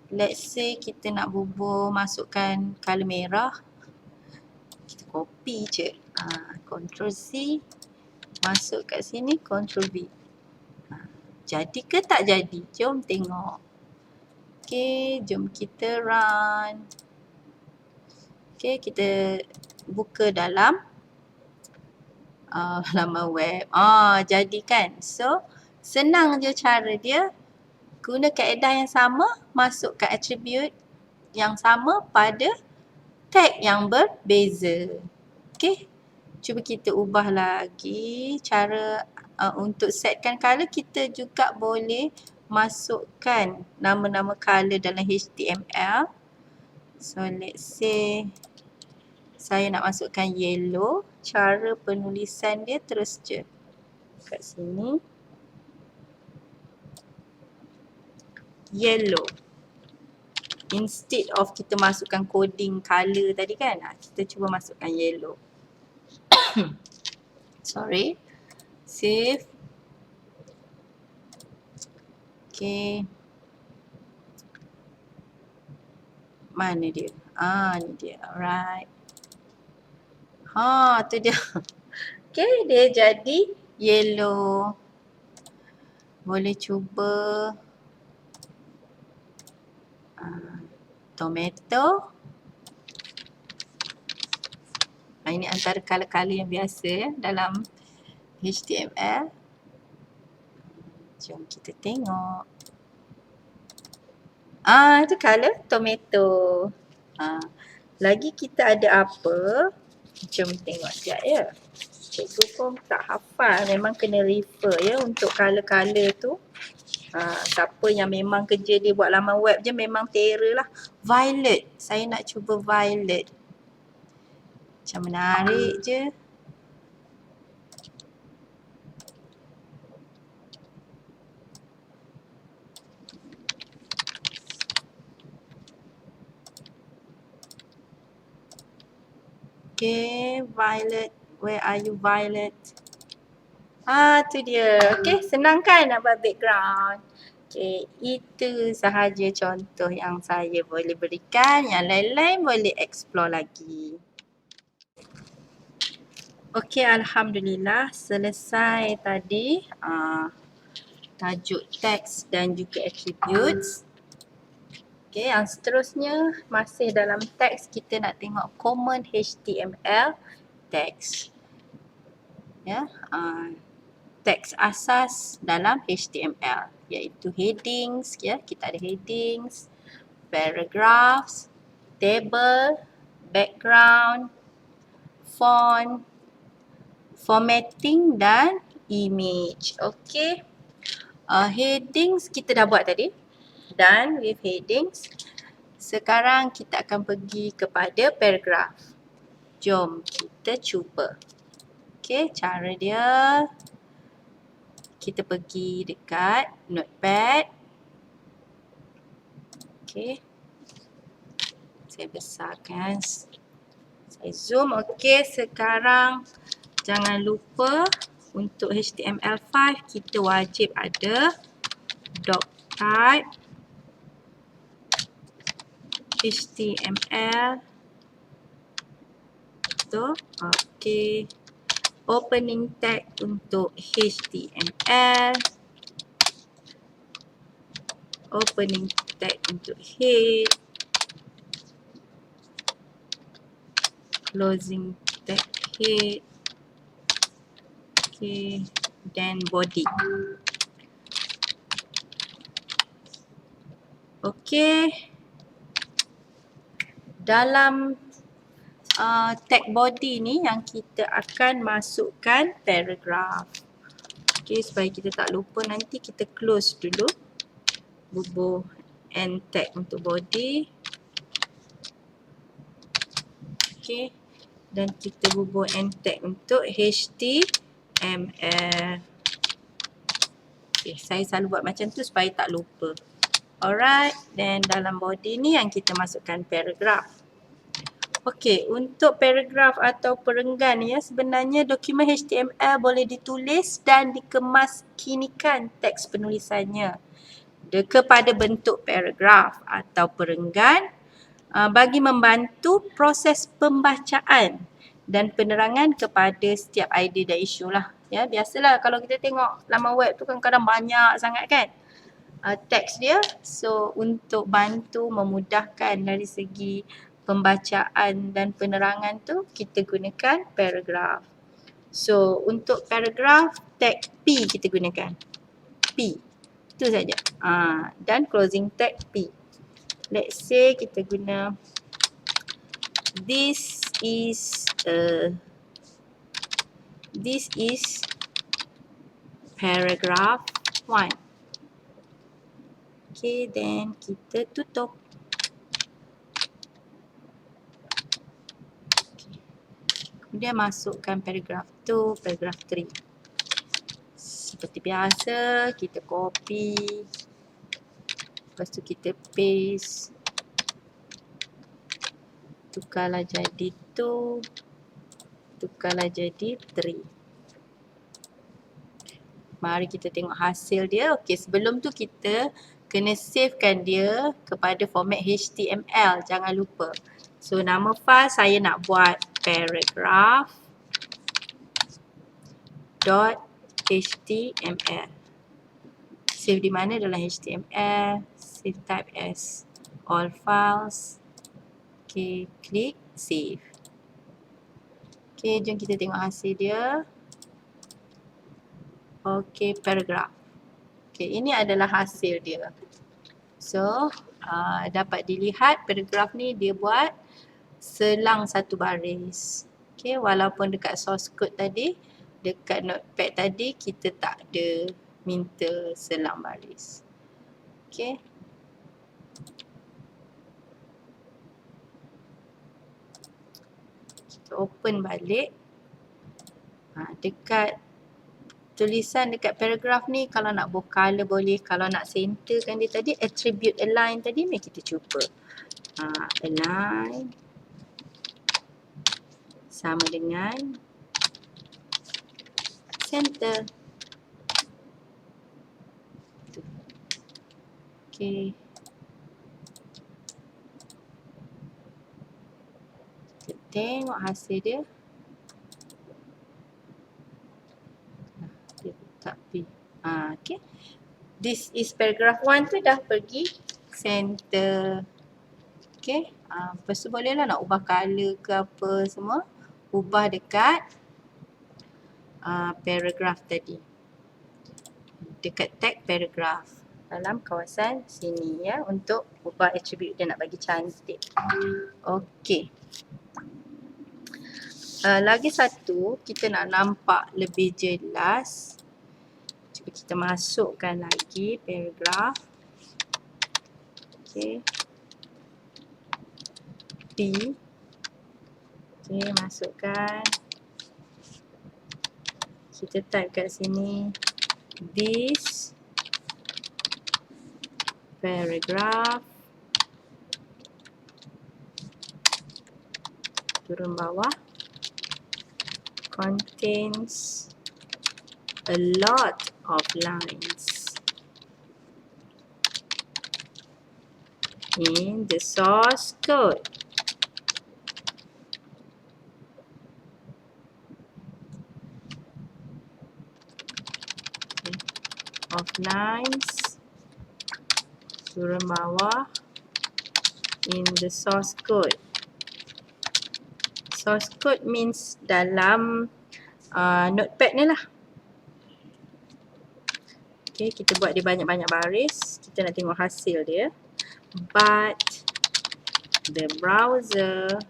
let's say kita nak masukkan color merah. Kita copy je. Ctrl C. Masuk kat sini, Ctrl V. Jadi ke tak jadi? Jom tengok. Okay, jom kita run. Okay, kita buka dalam laman web. Jadi kan. So, Senang je cara dia. Guna kaedah yang sama, masukkan atribut yang sama pada tag yang berbeza. Okey. Cuba kita ubah lagi cara untuk setkan color. Kita juga boleh masukkan nama-nama color dalam HTML. So let's say saya nak masukkan yellow. Cara penulisan dia terus je kat sini. Yellow. Instead of kita masukkan coding color tadi kan, kita cuba masukkan yellow. Sorry. Save. Okay. Mana dia? Ni dia. Alright. Tu dia. Okay, dia jadi yellow. Boleh cuba tomato. Ini antara color-color yang biasa dalam HTML. Jom kita tengok. Itu color tomato. Lagi kita ada apa? Jom tengok sekejap ya. Cikgu pun tak hafal. Memang kena refer ya untuk color-color tu. Siapa yang memang kerja dia buat laman web je memang terror lah. Violet. Saya nak cuba violet. Macam menarik je. Okay, Violet. Where are you, Violet? Tu dia. Okay, senang kan nak buat background? Okay, itu sahaja contoh yang saya boleh berikan. Yang lain-lain boleh explore lagi. Okay, Alhamdulillah selesai tadi tajuk teks dan juga attributes. Okay, yang seterusnya masih dalam teks kita nak tengok common HTML teks. Ya, teks asas dalam HTML iaitu headings, ya, kita ada headings, paragraphs, table, background, font, formatting dan image. Okay. Headings kita dah buat tadi. Done with headings. Sekarang kita akan pergi kepada paragraph. Jom kita cuba. Okay, cara dia. Kita pergi dekat notepad. Okay. Saya besarkan. Saya zoom. Okay, sekarang jangan lupa untuk HTML5 kita wajib ada doctype HTML tu. Okay. Opening tag untuk HTML. Opening tag untuk head. Closing tag head. Okay. Dan body. Okay. Dalam tag body ni yang kita akan masukkan paragraph. Okay, supaya kita tak lupa nanti kita close dulu bubuh end tag untuk body. Okay, dan kita bubuh end tag untuk HTML. Okay, saya selalu buat macam tu supaya tak lupa. Alright, dan dalam body ni yang kita masukkan paragraph. Okey, untuk paragraf atau perenggan ya, sebenarnya dokumen HTML boleh ditulis dan dikemaskinikan teks penulisannya kepada bentuk paragraf atau perenggan bagi membantu proses pembacaan dan penerangan kepada setiap idea dan isu lah. Ya, biasalah kalau kita tengok laman web tu kan kadang banyak sangat kan teks dia. So untuk bantu memudahkan dari segi pembacaan dan penerangan tu kita gunakan paragraf. So untuk paragraf tag P kita gunakan. P. Itu saja. Dan closing tag P. Let's say kita guna this is paragraph 1. Okay, then kita tutup. Kemudian masukkan paragraph 2, paragraph 3. Seperti biasa, kita copy. Lepas tu kita paste. Tukarlah jadi 2. Tukarlah jadi 3. Mari kita tengok hasil dia. Okey, sebelum tu kita kena savekan dia kepada format HTML. Jangan lupa. So, nama file saya nak buat paragraph.html. Save di mana? Dalam HTML. Save type as all files. Okey, klik save. Okey, jom kita tengok hasil dia. Okey, paragraph. Okey, ini adalah hasil dia. So, dapat dilihat paragraph ni dia buat selang satu baris. Okey, walaupun dekat source code tadi, dekat notepad tadi kita tak ada minta selang baris. Okey. Kita open balik. Dekat tulisan dekat paragraph ni, kalau nak bold color boleh, kalau nak centerkan dia tadi, attribute align tadi, mari kita cuba. Align sama dengan center. Okey. Kita tengok hasil dia. Tapi, okay. This is paragraph 1 tu dah pergi center. Okay. Lepas tu bolehlah nak ubah color ke apa semua. Ubah dekat paragraph tadi. Dekat tag paragraph. Dalam kawasan sini ya. Untuk ubah attribute dia nak bagi cantik. Okay. Lagi satu, kita nak nampak lebih jelas. Kita masukkan lagi paragraph. Okey. P. Okey, masukkan. Kita type kat sini. This paragraph. Turun bawah. Contains a lot of lines in the source code. Of lines, turun bawah, in the source code. Source code means dalam notepad ni lah. Okay, kita buat dia banyak-banyak baris. Kita nak tengok hasil dia. But the browser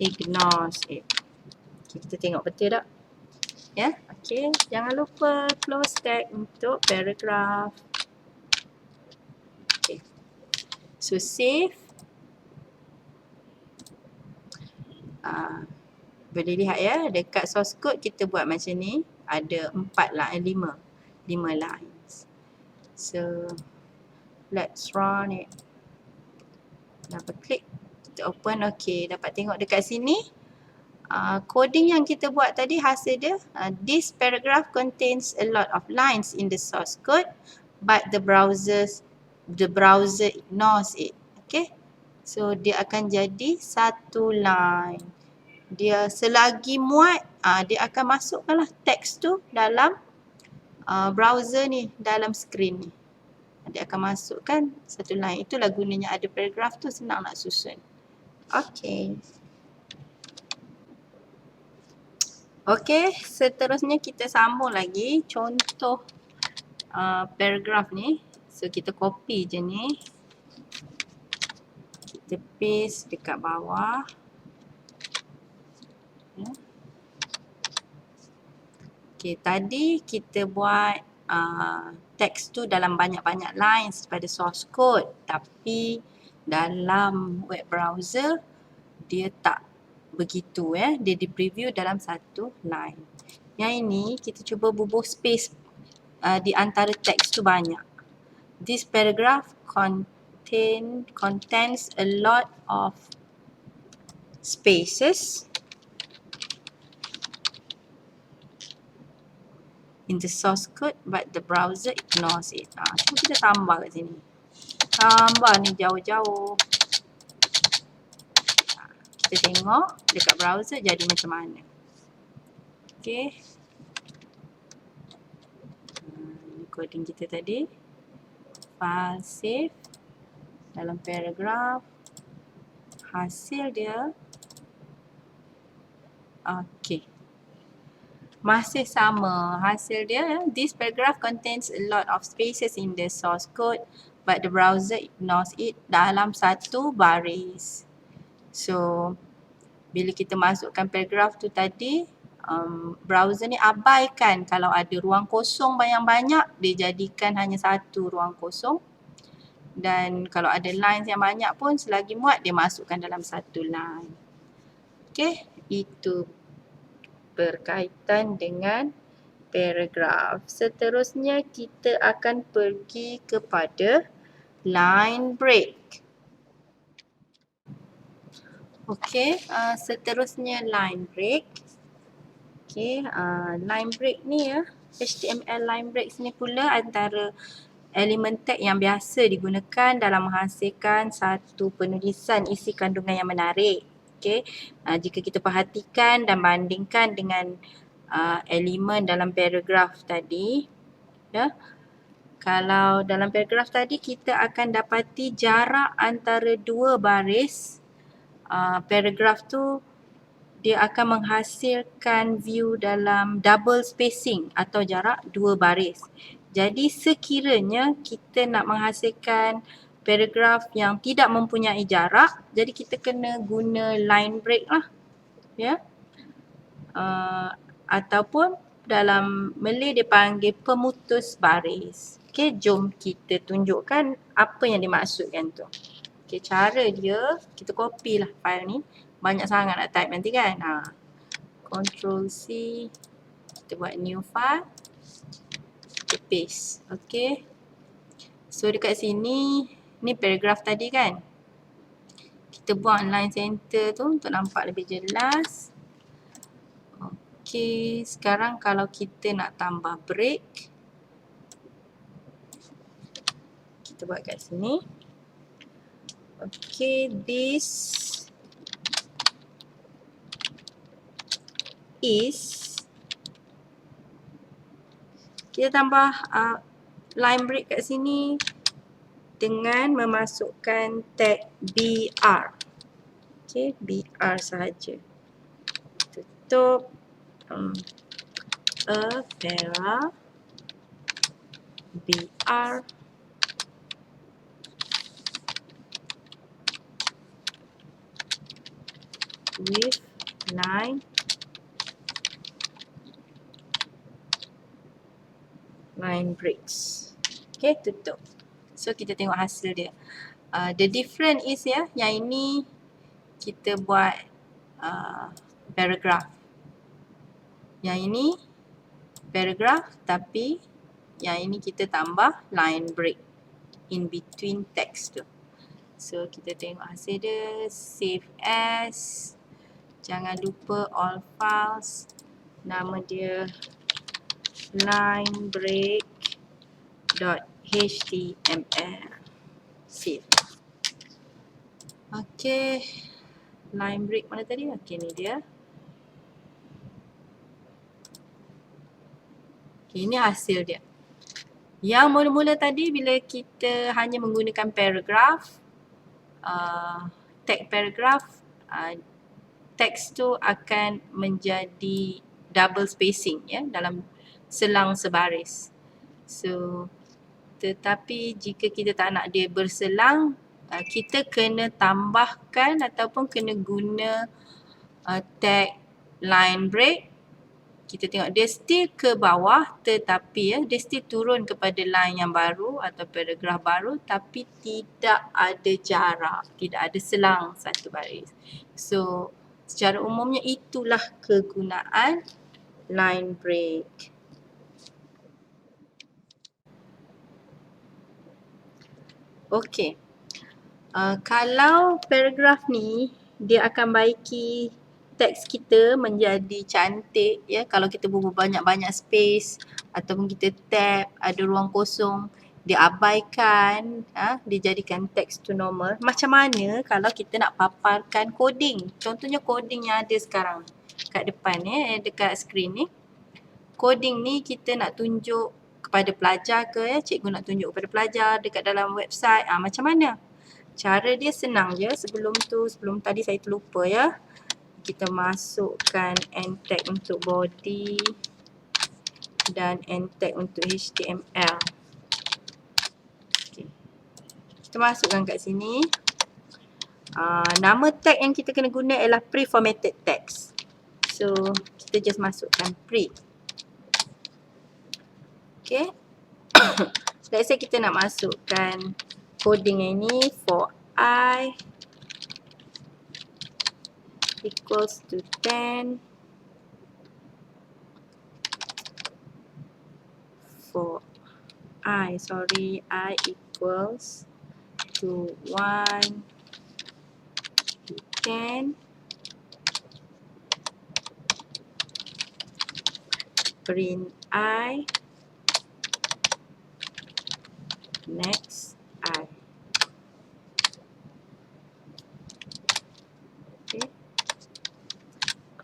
ignores it. Okay, kita tengok betul tak? Ya, okay. Jangan lupa close tag untuk paragraph. Okay. So save. Boleh lihat ya, dekat source code kita buat macam ni. Ada 5 lines. So, let's run it. Dapat klik. Kita open, okay. Dapat tengok dekat sini. Coding yang kita buat tadi, hasil dia. This paragraph contains a lot of lines in the source code. But the browser ignores it. Okay. So, dia akan jadi satu line. Dia selagi muat, dia akan masukkanlah teks tu dalam browser ni, dalam screen ni. Dia akan masukkan satu line. Itulah gunanya ada paragraph tu, senang nak susun. Okay. Okey, seterusnya kita sambung lagi contoh paragraf ni. So kita copy je ni. Kita paste dekat bawah. Ya. Okey, tadi kita buat teks tu dalam banyak-banyak lines pada source code, tapi dalam web browser dia tak begitu dia di preview dalam satu line. Yang ini kita cuba bubuh space di antara teks tu banyak. This paragraph contains a lot of spaces in the source code but the browser ignores it. Cuba kita tambah kat sini. Tambah ni jauh-jauh. Kita tengok dekat browser jadi macam mana. Okay. Ini coding kita tadi. File save. Dalam paragraf. Hasil dia. Okay. Masih sama hasil dia. This paragraph contains a lot of spaces in the source code but the browser ignores it dalam satu baris. So, bila kita masukkan paragraf tu tadi, browser ni abaikan kalau ada ruang kosong banyak-banyak, dia jadikan hanya satu ruang kosong. Dan kalau ada lines yang banyak pun selagi muat dia masukkan dalam satu line. Okay, itu berkaitan dengan paragraf. Seterusnya kita akan pergi kepada line break. Okey, seterusnya line break. Okey, line break ni HTML line break ni pula antara elemen tag yang biasa digunakan dalam menghasilkan satu penulisan isi kandungan yang menarik. Okey, jika kita perhatikan dan bandingkan dengan elemen dalam paragraf tadi, ya. Kalau dalam paragraf tadi kita akan dapati jarak antara dua baris. Paragraf tu dia akan menghasilkan view dalam double spacing atau jarak dua baris. Jadi sekiranya kita nak menghasilkan paragraf yang tidak mempunyai jarak, jadi kita kena guna line break lah. Ya. Ataupun dalam Malay dia panggil pemutus baris. Okey, jom kita tunjukkan apa yang dimaksudkan tu. Okey, cara dia, kita copy lah file ni. Banyak sangat nak type nanti kan. Ctrl C, kita buat new file, kita paste. Okey. So dekat sini, ni paragraf tadi kan. Kita buat line center tu untuk nampak lebih jelas. Okey, sekarang kalau kita nak tambah break, kita buat kat sini. Okey, this is, kita tambah line break kat sini dengan memasukkan tag BR. Okey, BR sahaja. Tutup. A para BR with line breaks. Okay, tutup. So kita tengok hasil dia. The difference is yang ini kita buat paragraph. Yang ini paragraph tapi yang ini kita tambah line break in between text tu. So kita tengok hasil dia, save as, jangan lupa all files, nama dia linebreak.html. Save. Okay, line break mana tadi? Okay, ni dia. Okay, ini hasil dia. Yang mula-mula tadi bila kita hanya menggunakan paragraf, tag paragraf, teks tu akan menjadi double spacing ya, dalam selang sebaris. So tetapi jika kita tak nak dia berselang, kita kena tambahkan ataupun kena guna tag line break. Kita tengok dia still ke bawah tetapi dia still turun kepada line yang baru atau paragraf baru tapi tidak ada jarak, tidak ada selang satu baris. So secara umumnya itulah kegunaan line break. Okey. Kalau paragraf ni dia akan baiki teks kita menjadi cantik ya, kalau kita bubuh banyak-banyak space ataupun kita tab ada ruang kosong, dia abaikan, dia jadikan teks tu normal. Macam mana kalau kita nak paparkan coding? Contohnya coding yang ada sekarang kat depan dekat skrin ni. Coding ni kita nak tunjuk kepada pelajar ke ya, cikgu nak tunjuk kepada pelajar dekat dalam website, macam mana? Cara dia senang je. Sebelum tadi saya terlupa ya. Kita masukkan end tag untuk body dan end tag untuk HTML. Okay. Kita masukkan kat sini. Nama tag yang kita kena guna ialah pre-formatted text. So, kita just masukkan pre. Okay. Let's say kita nak masukkan coding ini for I equals to 10 for I equals to 1 to 10 print I next I. Okay.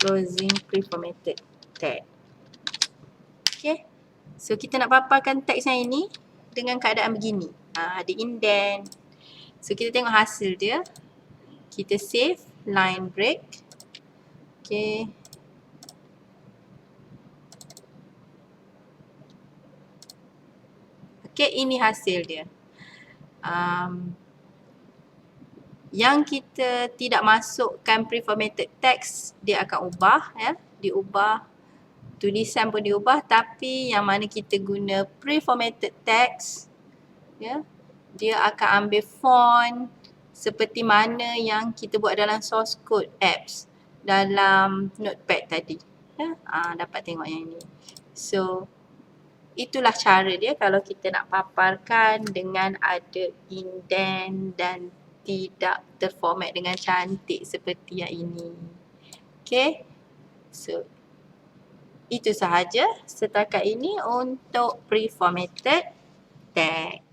Closing pre-formatted tag. Okay. So kita nak paparkan teks yang ini dengan keadaan begini. Ada indent. So kita tengok hasil dia. Kita save line break. Okay. Okay, ini hasil dia. Yang kita tidak masukkan pre-formatted text, dia akan ubah ya. Diubah, tulisan pun diubah, tapi yang mana kita guna pre-formatted text ya, dia akan ambil font seperti mana yang kita buat dalam source code apps dalam notepad tadi ya. Dapat tengok yang ini. So itulah cara dia kalau kita nak paparkan dengan ada indent dan tidak terformat dengan cantik seperti yang ini. Okay. So itu sahaja setakat ini untuk pre-formatted tag.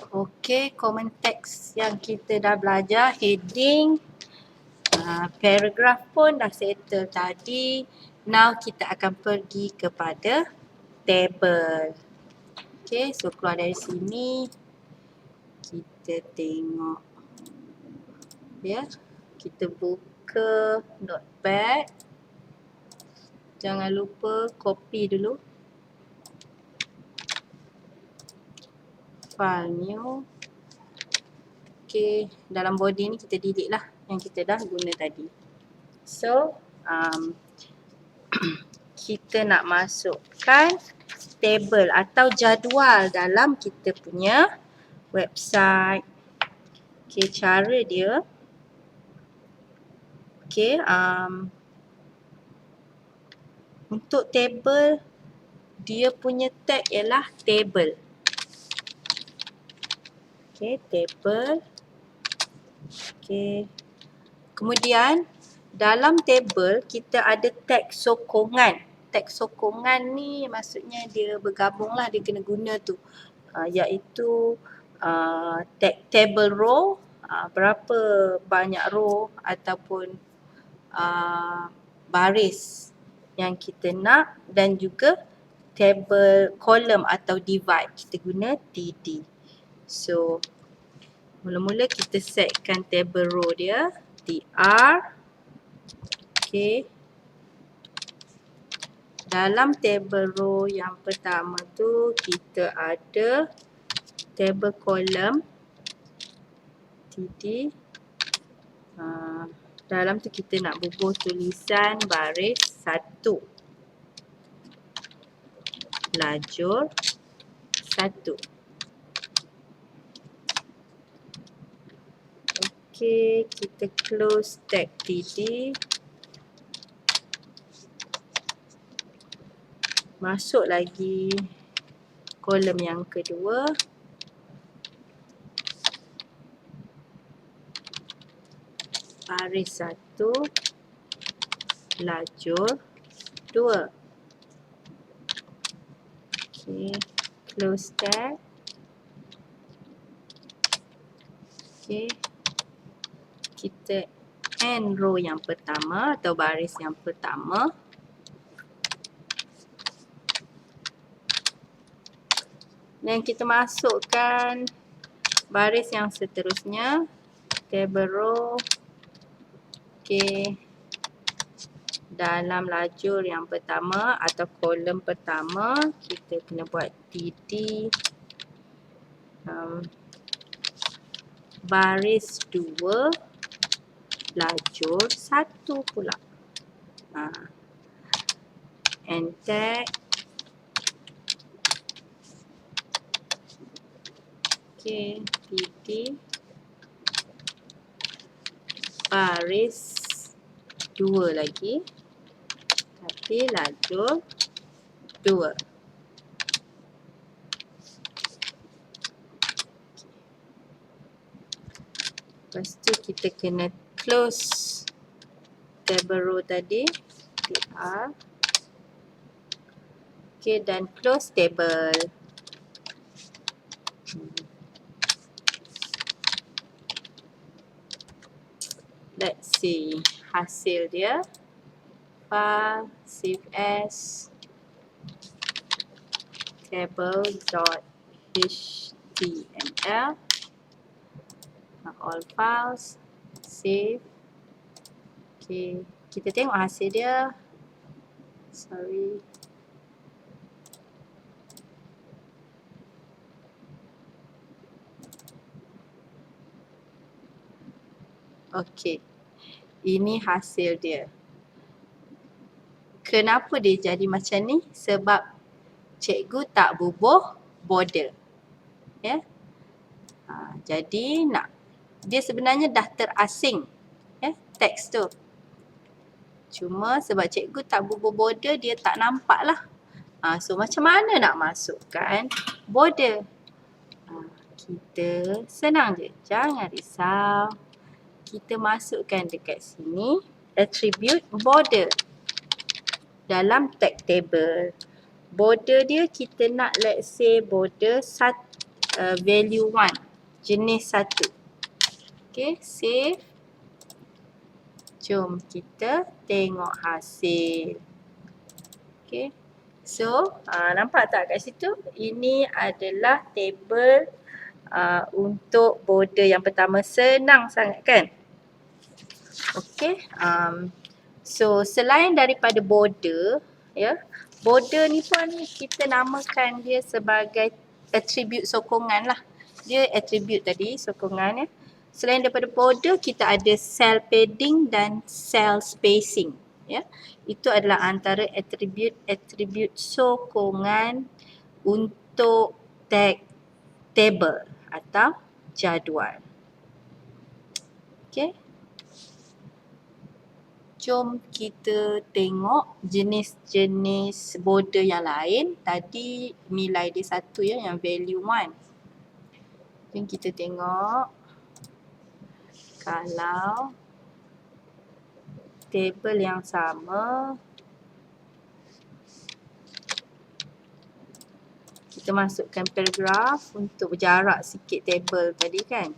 Okay, common text yang kita dah belajar, heading, paragraph pun dah settle tadi. Now kita akan pergi kepada table. Okay, so keluar dari sini. Kita tengok. Ya, kita buka notepad. Jangan lupa copy dulu. File new. Okay, dalam body ni kita delete lah yang kita dah guna tadi. So, kita nak masukkan table atau jadual dalam kita punya website. Okay, cara dia. Okay, untuk table, dia punya tag ialah table. Okay, table. Okay. Kemudian, dalam table, kita ada tag sokongan. Tag sokongan ni maksudnya dia bergabung lah, dia kena guna tu. Iaitu tag table row, berapa banyak row ataupun baris yang kita nak, dan juga table column atau divide, kita guna TD. So mula-mula kita setkan table row dia, TR. Okay, Dalam table row yang pertama tu kita ada table column TD. Dalam tu kita nak bubuh tulisan baris 1. Lajur 1. Okey, kita close tag TD. Masuk lagi kolom yang kedua. Baris 1, lajur 2. Okey, close tag. Okey, kita end row yang pertama atau baris yang pertama. Dan kita masukkan baris yang seterusnya, table row. Okey, dalam lajur yang pertama atau kolom pertama kita kena buat TD baris 2, lajur 1 pula. And tag. Okey, TD baris 2 lagi, tapi lajur 2. Lepas tu kita kena close table row tadi, TR. Okey, dan close table. Let's see hasil dia. File, save as, table.html. All files, save. Okay, kita tengok hasil dia. Sorry. Okay, ini hasil dia. Kenapa dia jadi macam ni? Sebab cikgu tak bubuh border. Ya. Jadi dia sebenarnya dah terasing, ya, teks tu. Cuma sebab cikgu tak bubuh border, dia tak nampak lah. So macam mana nak masukkan border? Kita senang je, jangan risau. Kita masukkan dekat sini attribute border dalam tag table. Border dia kita nak, let's say border value 1, jenis 1. Okay, save. Jom kita tengok hasil. Okay, so nampak tak kat situ? Ini adalah table untuk border yang pertama. Senang sangat kan? Okay, so selain daripada border, ya, border ni pun kita namakan dia sebagai attribute sokongan lah. Dia attribute tadi, sokongan, ya. Selain daripada border, kita ada cell padding dan cell spacing, ya. Itu adalah antara attribute sokongan untuk tag table atau jadual. Okay. Jom kita tengok jenis-jenis border yang lain. Tadi nilai dia 1, ya, yang value 1. Jom kita tengok. Kalau table yang sama, kita masukkan paragraf untuk berjarak sikit table tadi kan.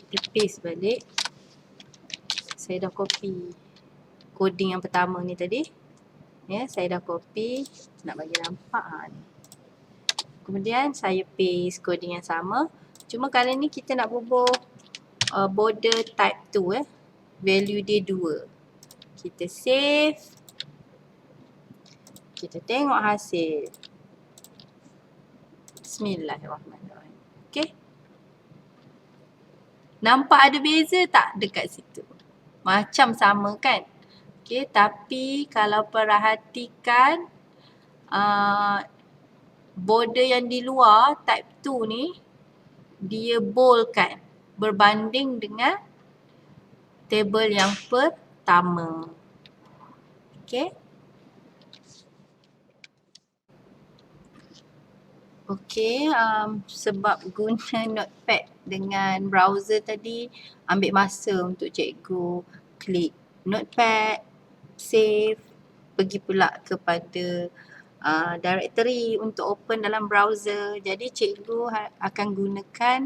Kita paste balik. Saya dah copy coding yang pertama ni tadi. Ya, saya dah copy, nak bagi nampak ni. Kemudian saya paste coding yang sama. Cuma kali ni kita nak bubuh border type 2 value dia 2. Kita save. Kita tengok hasil. Bismillahirrahmanirrahim. Okey. Nampak ada beza tak dekat situ? Macam sama kan? Okey, tapi kalau perhatikan border yang di luar type 2 ni dia bold kan berbanding dengan table yang pertama. Okey. Okey, sebab guna notepad dengan browser tadi ambil masa untuk cikgu klik notepad, save, pergi pula kepada directory untuk open dalam browser. Jadi cikgu akan gunakan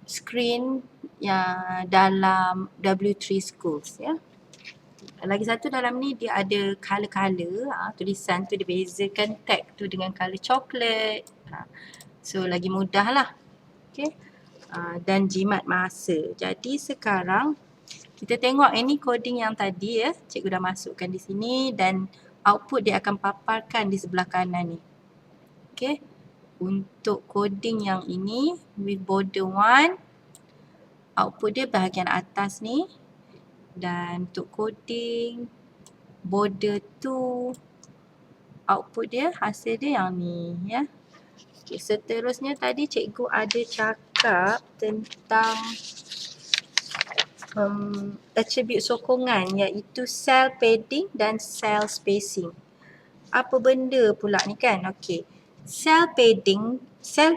screen yang dalam W3 Schools ya. Lagi satu dalam ni dia ada color-color, tulisan tu dibezakan tag tu dengan color coklat. So lagi mudah lah. Okay. Dan jimat masa. Jadi sekarang kita tengok ini coding yang tadi ya, cikgu dah masukkan di sini dan output dia akan paparkan di sebelah kanan ni. Okay. Untuk coding yang ini with border 1, output dia bahagian atas ni. Dan untuk coding border 2, output dia, hasil dia yang ni ya. Okay, seterusnya tadi cikgu ada cakap tentang attribute sokongan iaitu cell padding dan cell spacing. Apa benda pula ni kan? Okey. Cell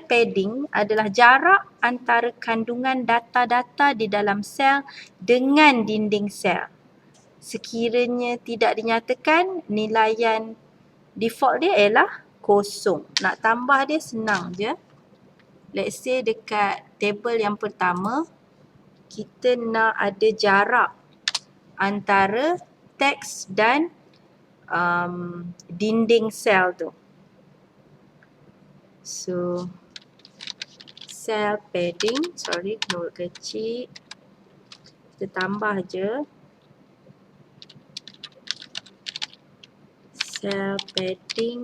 padding adalah jarak antara kandungan data-data di dalam sel dengan dinding sel. Sekiranya tidak dinyatakan, nilaian default dia ialah kosong. Nak tambah dia senang je. Let's say dekat table yang pertama, kita nak ada jarak antara teks dan dinding sel tu. So, cell padding, sorry, huruf kecil. Kita tambah je. Cell padding.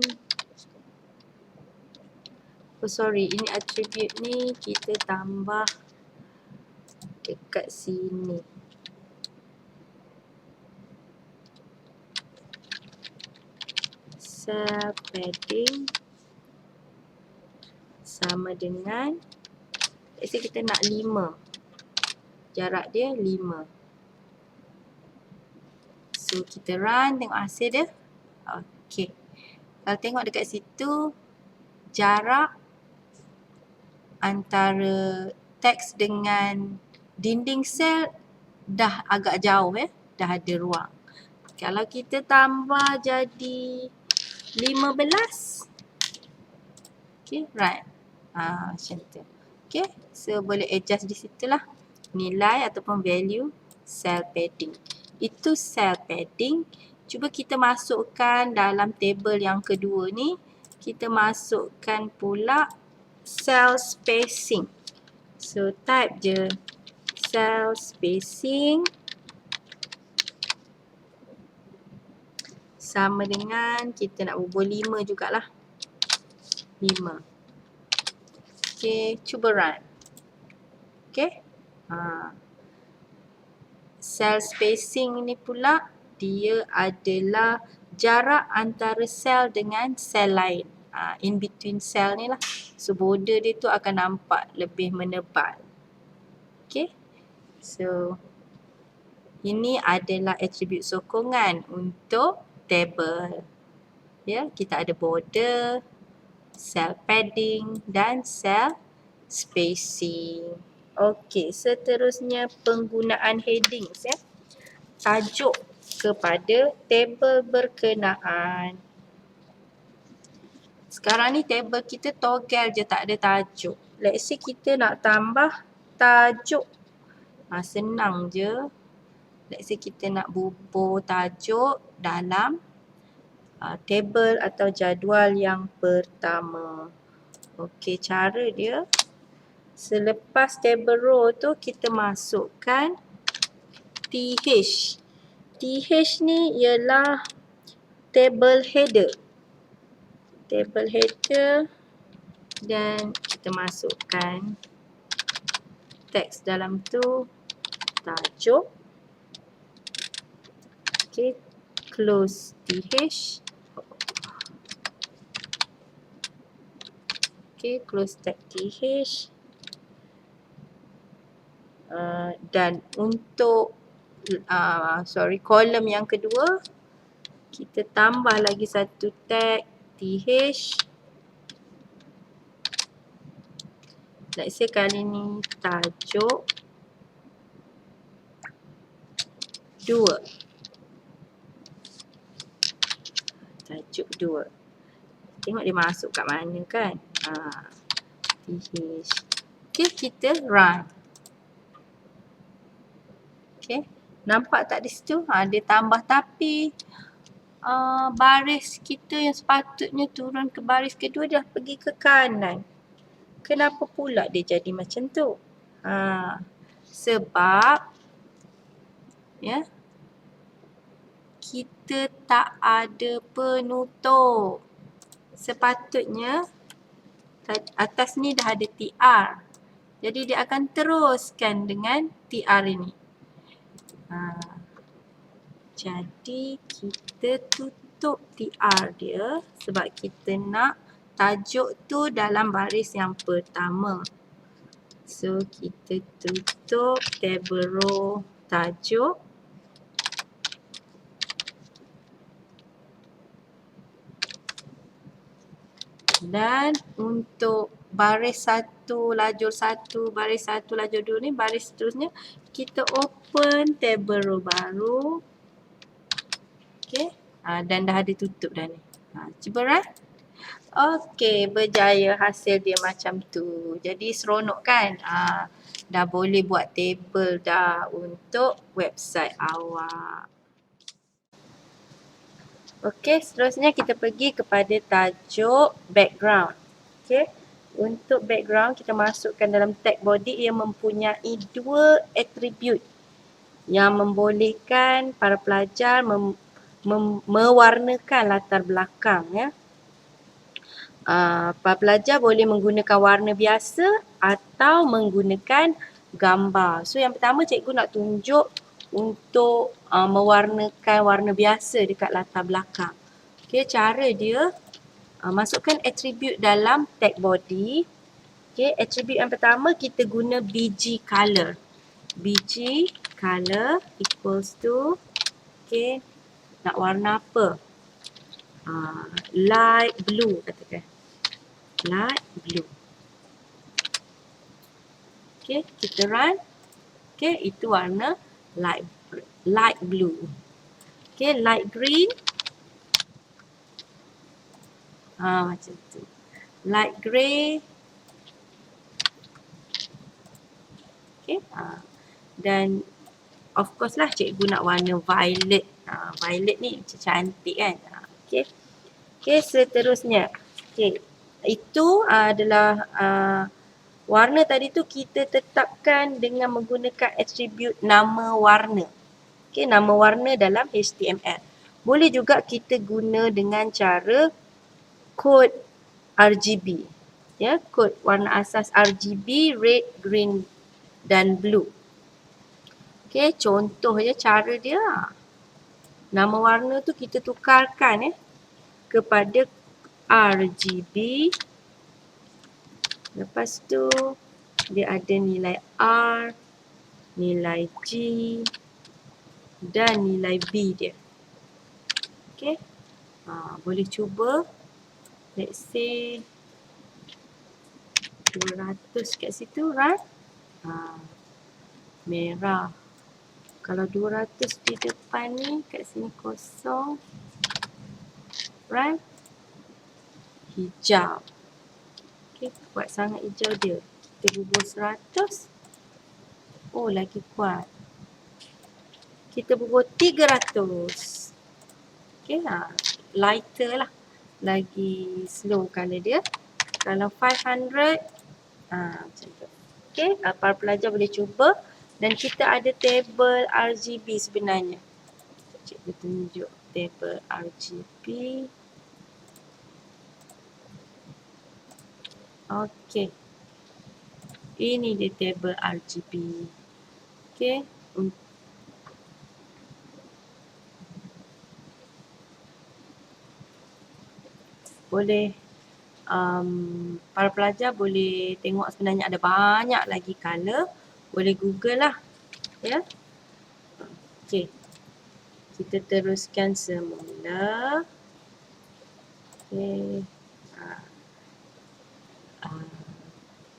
Oh sorry, ini attribute ni kita tambah dekat sini. Cell padding sama dengan, let's say kita nak 5. Jarak dia 5. So kita run, tengok hasil dia. Okey. Kalau tengok dekat situ, jarak antara teks dengan dinding sel dah agak jauh dah ada ruang. Kalau kita tambah jadi 15. Okay, right. Macam tu. Okay, so boleh adjust di situlah nilai ataupun value cell padding. Itu cell padding. Cuba kita masukkan dalam table yang kedua ni, kita masukkan pula cell spacing. So type je cell spacing sama dengan kita nak bubuh 5 jugalah. 5. Okay, cuba run. Okay. Cell spacing ni pula dia adalah jarak antara sel dengan sel lain. In between sel ni lah. So border dia tu akan nampak lebih menebal. Okay. So ini adalah attribute sokongan untuk table. Ya, kita ada border, cell padding dan cell spacing. Okey, seterusnya penggunaan headings ya. Tajuk kepada table berkenaan. Sekarang ni table kita toggle je, tak ada tajuk. Let's say kita nak tambah tajuk. Senang je. let's say kita nak bubur tajuk dalam table atau jadual yang pertama. Okey, cara dia, selepas table row tu kita masukkan TH. TH ni ialah table header. Table header, dan kita masukkan teks dalam tu, tajuk. Okay, close TH. Okay, close tag TH. Dan untuk kolom yang kedua, kita tambah lagi satu tag TH. Let's say kali ni tajuk 2. Tajuk 2. Tengok dia masuk kat mana kan. TH. Okay, kita run. Okay, nampak tak di situ? Dia tambah, tapi baris kita yang sepatutnya turun ke baris kedua dah pergi ke kanan. Kenapa pula dia jadi macam tu? Sebab kita tak ada penutup. Sepatutnya atas ni dah ada TR. Jadi dia akan teruskan dengan TR ini. Jadi kita tutup TR dia sebab kita nak tajuk tu dalam baris yang pertama. So kita tutup table row tajuk. Dan untuk baris 1, lajur 1, baris 1, lajur 2 ni, baris seterusnya kita open table row baru. Okay, dan dah ada tutup dah ni. Cuba run. Okay, berjaya, hasil dia macam tu. Jadi seronok kan? Dah boleh buat table dah untuk website awak. Okay, seterusnya kita pergi kepada tajuk background. Okay, untuk background kita masukkan dalam tag body yang mempunyai 2 atribut yang membolehkan para pelajar mewarnakan latar belakang. Para pelajar boleh menggunakan warna biasa atau menggunakan gambar. So yang pertama cikgu nak tunjuk untuk mewarnakan warna biasa dekat latar belakang. Okay, cara dia, masukkan atribut dalam tag body. Okay, atribut yang pertama kita guna BG color. BG color equals to, okay, nak warna apa? Light blue katakan. Light blue. Okay, kita run. Okay, itu warna light blue. Okay, light green. Macam tu. Light grey. Okay, dan of course lah cikgu nak warna violet. Violet ni macam cantik kan. Okay. Okay, seterusnya. Okay, itu adalah warna tadi tu kita tetapkan dengan menggunakan atribut nama warna. Okay, nama warna dalam HTML. Boleh juga kita guna dengan cara kod RGB. Ya, kod warna asas RGB, red, green dan blue. Okay, contoh je cara dia. Nama warna tu kita tukarkan kepada RGB. Lepas tu dia ada nilai R, nilai G dan nilai B dia. Okay. Boleh cuba. Let's say 200 kat situ, right? Merah. Kalau 200 di depan ni, kat sini kosong. Right? Hijau. Okay, kuat sangat hijau dia. Kita bubur 100. Oh, lagi kuat. kita bubuh 300. Okay, lighter lah. Lagi slow colour dia. Kalau 500, macam tu. Okay, para pelajar boleh cuba. Dan kita ada table RGB sebenarnya. Cikgu tunjuk table RGB. Okay. Ini dia table RGB. Okay. Boleh para pelajar boleh tengok sebenarnya ada banyak lagi color. Boleh Google lah. Ya. Okay. Kita teruskan semula. Okay.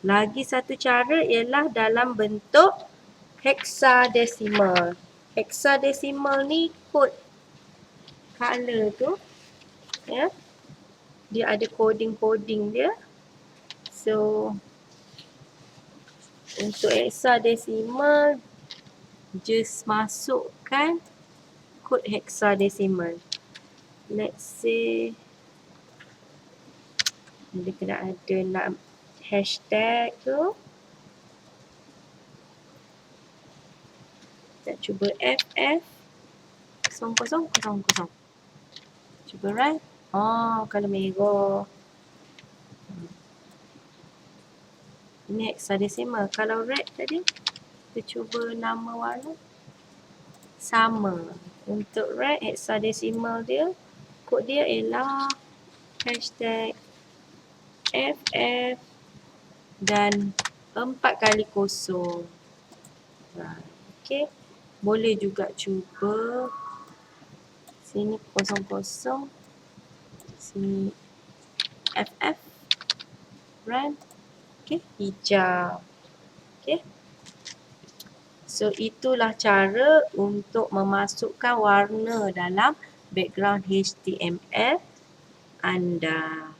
Lagi satu cara ialah dalam bentuk hexadesimal. Hexadesimal ni kod color tu. Ya. Dia ada coding-coding dia. So, untuk hexadesimal, just masukkan kod hexadesimal. Let's say, dia kena ada nak hashtag tu. Kita cuba FF 0000. Cuba right. Kalau merah. Ini hexadesimal. Kalau red tadi, kita cuba nama warna. Sama. Untuk red, hexadesimal dia, kod dia ialah hashtag FF dan 4 kali kosong. Okay. Boleh juga cuba sini 00, sini FF, red, okay, hijau. Okay. So, itulah cara untuk memasukkan warna dalam background HTML anda.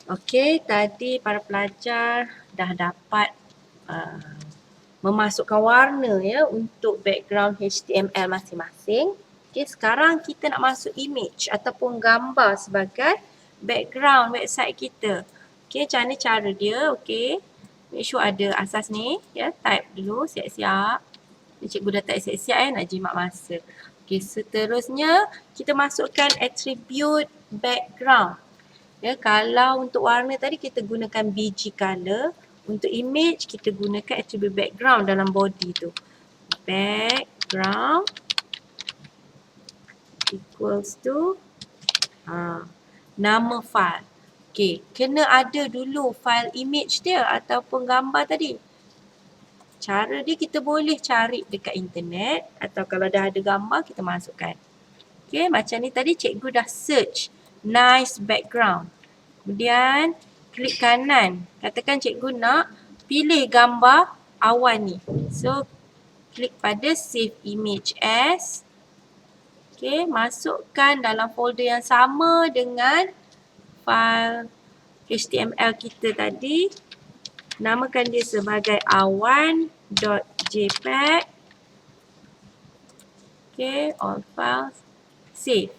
Okay, tadi para pelajar dah dapat memasukkan warna ya untuk background HTML masing-masing. Okay, sekarang kita nak masuk image ataupun gambar sebagai background website kita. Okay, macam mana cara dia? Okay, make sure ada asas ni. Ya, type dulu siap-siap. Cikgu dah type siap-siap nak jimat masa. Okay, seterusnya kita masukkan attribute background. Ya, kalau untuk warna tadi kita gunakan BG color. Untuk image kita gunakan attribute background dalam body tu. Background equals to nama file. Okay, kena ada dulu file image dia ataupun gambar tadi. Cara dia kita boleh cari dekat internet atau kalau dah ada gambar kita masukkan. Okay, macam ni tadi cikgu dah search nice background. Kemudian klik kanan. Katakan cikgu nak pilih gambar awan ni. So, klik pada save image as. Okay, masukkan dalam folder yang sama dengan file HTML kita tadi. Namakan dia sebagai awan.jpg. Okay, all files. Save.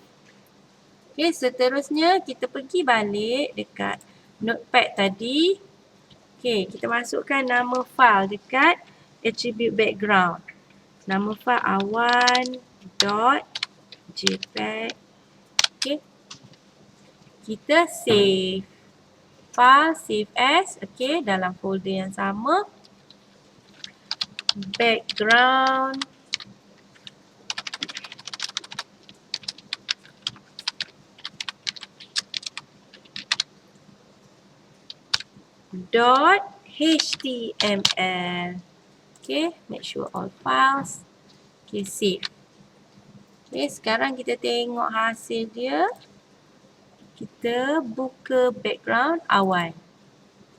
Okay, seterusnya kita pergi balik dekat notepad tadi. Okay, kita masukkan nama file dekat attribute background. Nama file awan.jpg. Okay. Kita save. File save as. Okay, dalam folder yang sama. Background. .html. Okay, make sure all files. Okay, save. Okay, sekarang kita tengok hasil dia. Kita buka background awan.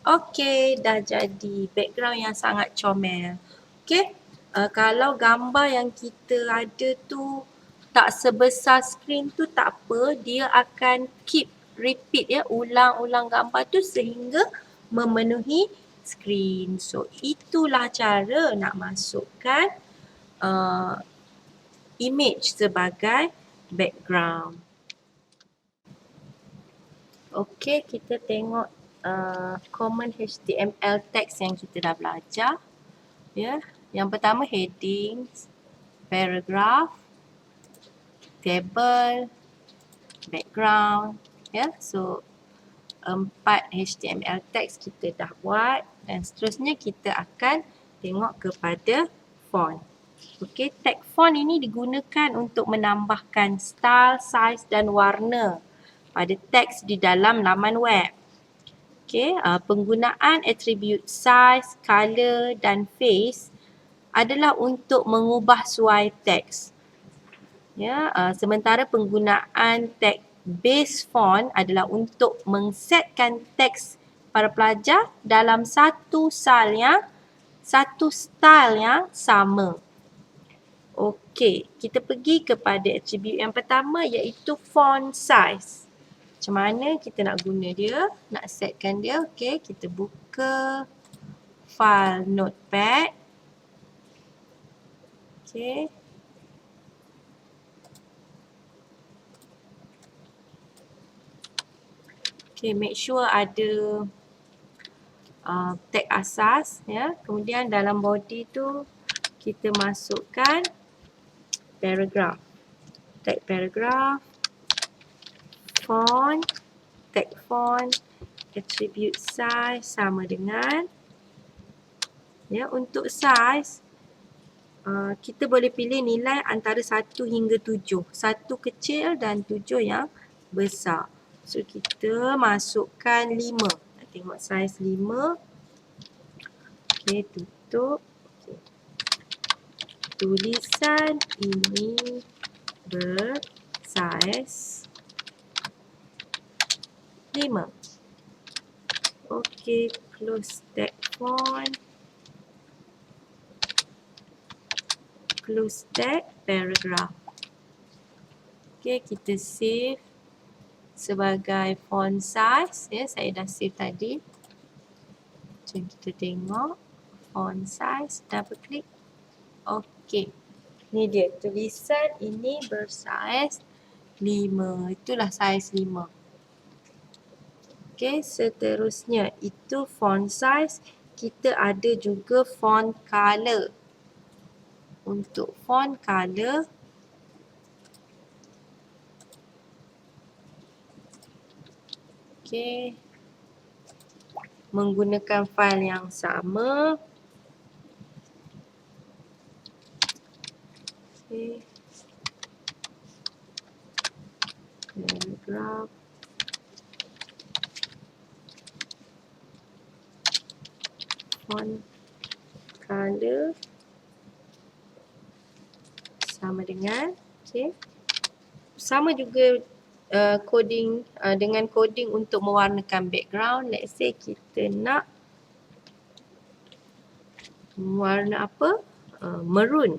Okay, dah jadi background yang sangat comel. Okay, kalau gambar yang kita ada tu tak sebesar skrin tu tak apa. Dia akan keep repeat ya, ulang-ulang gambar tu sehingga memenuhi skrin. So, itulah cara nak masukkan image sebagai background. Okey, kita tengok common HTML text yang kita dah belajar. Ya, yang pertama heading, paragraph, table, background. Ya, so 4 HTML text kita dah buat dan seterusnya kita akan tengok kepada font. Okey, tag font ini digunakan untuk menambahkan style, size dan warna pada teks di dalam laman web. Okey, penggunaan atribut size, color dan face adalah untuk mengubah suai teks. Ya, sementara penggunaan tag base font adalah untuk mengsetkan teks para pelajar dalam satu style yang sama. Okey, kita pergi kepada atribut yang pertama iaitu font size. Macam mana kita nak guna dia, nak setkan dia. Okey, kita buka file notepad. Okey. Okey, make sure ada tag asas ya. Kemudian dalam body tu kita masukkan paragraph. Tag paragraph, font, tag font, attribute size sama dengan ya, untuk size kita boleh pilih nilai antara 1 hingga 7. 1 kecil dan 7 yang besar. So kita masukkan 5. Nak tengok saiz 5. Okey, tutup. Okay. Tulisan ini bersaiz 5. Okey, close tag font. Close tag paragraph. Okey, kita save sebagai font size. Ya, saya dah save tadi. Jom kita tengok font size, double click. Okey, ni dia tulisan ini bersaiz 5. Itulah saiz 5. Okey, seterusnya itu font size. Kita ada juga font color. Untuk font color, okey, menggunakan file yang sama. Okey, paragraph, font color sama dengan, okey, sama juga coding dengan coding untuk mewarnakan background. Let's say kita nak warna apa? Maroon.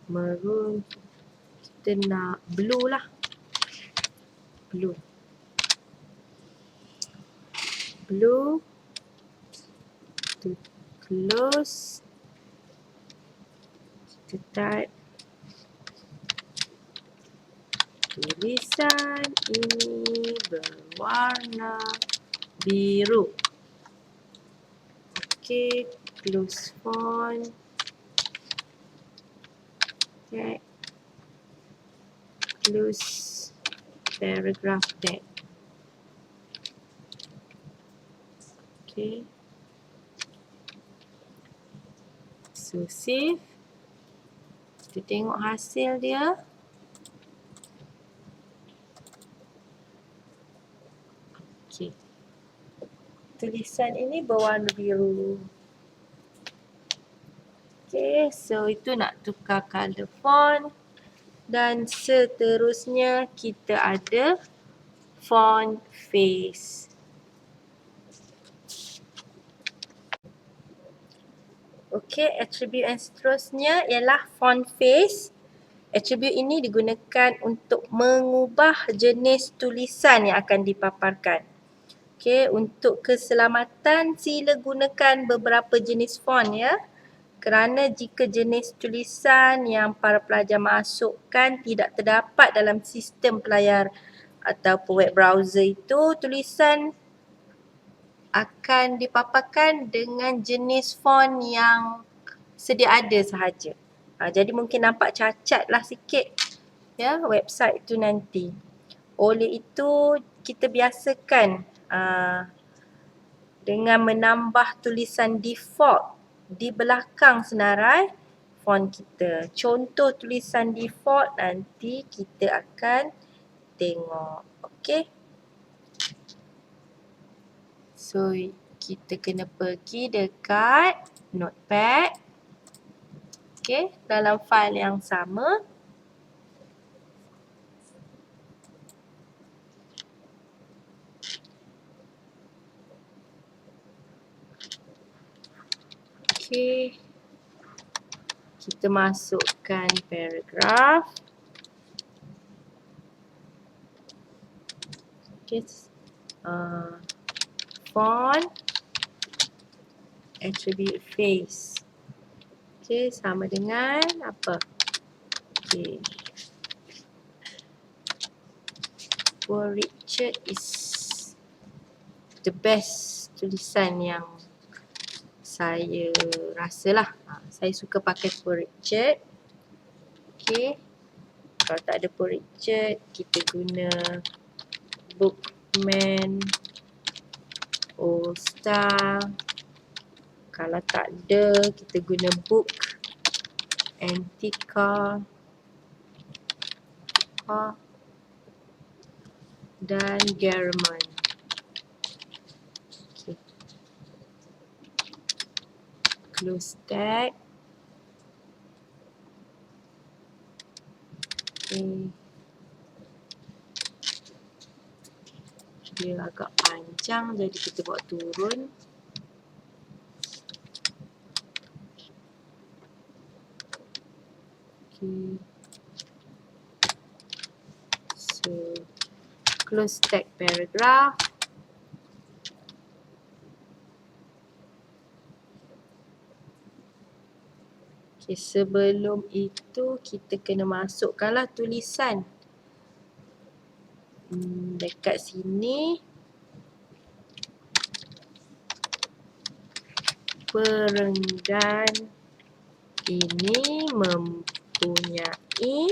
Maroon. Kita nak blue lah. Blue. Blue. To close. Kita type tulisan ini berwarna biru. Okey, close font. Okay. Close paragraph tag. Okay. So save. Kita tengok hasil dia. Okay. Tulisan ini berwarna biru. Okay, so itu nak tukar color font. Dan seterusnya kita ada font face. Okey, atribut yang seterusnya ialah font face. Atribut ini digunakan untuk mengubah jenis tulisan yang akan dipaparkan. Okey, untuk keselamatan sila gunakan beberapa jenis font ya. Kerana jika jenis tulisan yang para pelajar masukkan tidak terdapat dalam sistem pelayar ataupun web browser itu, tulisan akan dipaparkan dengan jenis font yang sedia ada sahaja. Jadi mungkin nampak cacat lah sikit ya website tu nanti. Oleh itu kita biasakan dengan menambah tulisan default di belakang senarai font kita. Contoh tulisan default nanti kita akan tengok. Okey. So kita kena pergi dekat notepad. Okey, dalam fail yang sama. Okey. Kita masukkan paragraf. Okey. Font. Attribute face. Okey, sama dengan apa? Okey. Poor Richard is the best tulisan yang saya rasalah. Saya suka pakai Poor Richard. Okey. Kalau tak ada Poor Richard, kita guna Bookman, All Star. Kalau tak ada, kita guna Book, Antica, dan German. Okay. Close tag. Okay. Dia agak panjang jadi kita buat turun. Okay. So close tag paragraph. Okay, sebelum itu kita kena masukkanlah tulisan. Dekat sini perenggan ini mempunyai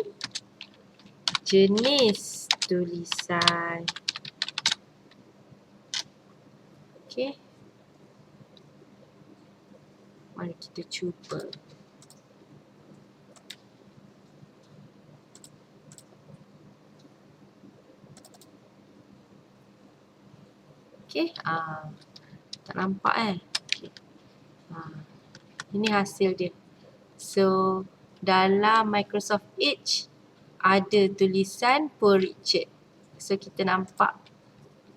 jenis tulisan. Okey. Mari kita cuba. Okey. Tak nampak Okey. Ini hasil dia. So, dalam Microsoft Edge ada tulisan Poor Richard. So, kita nampak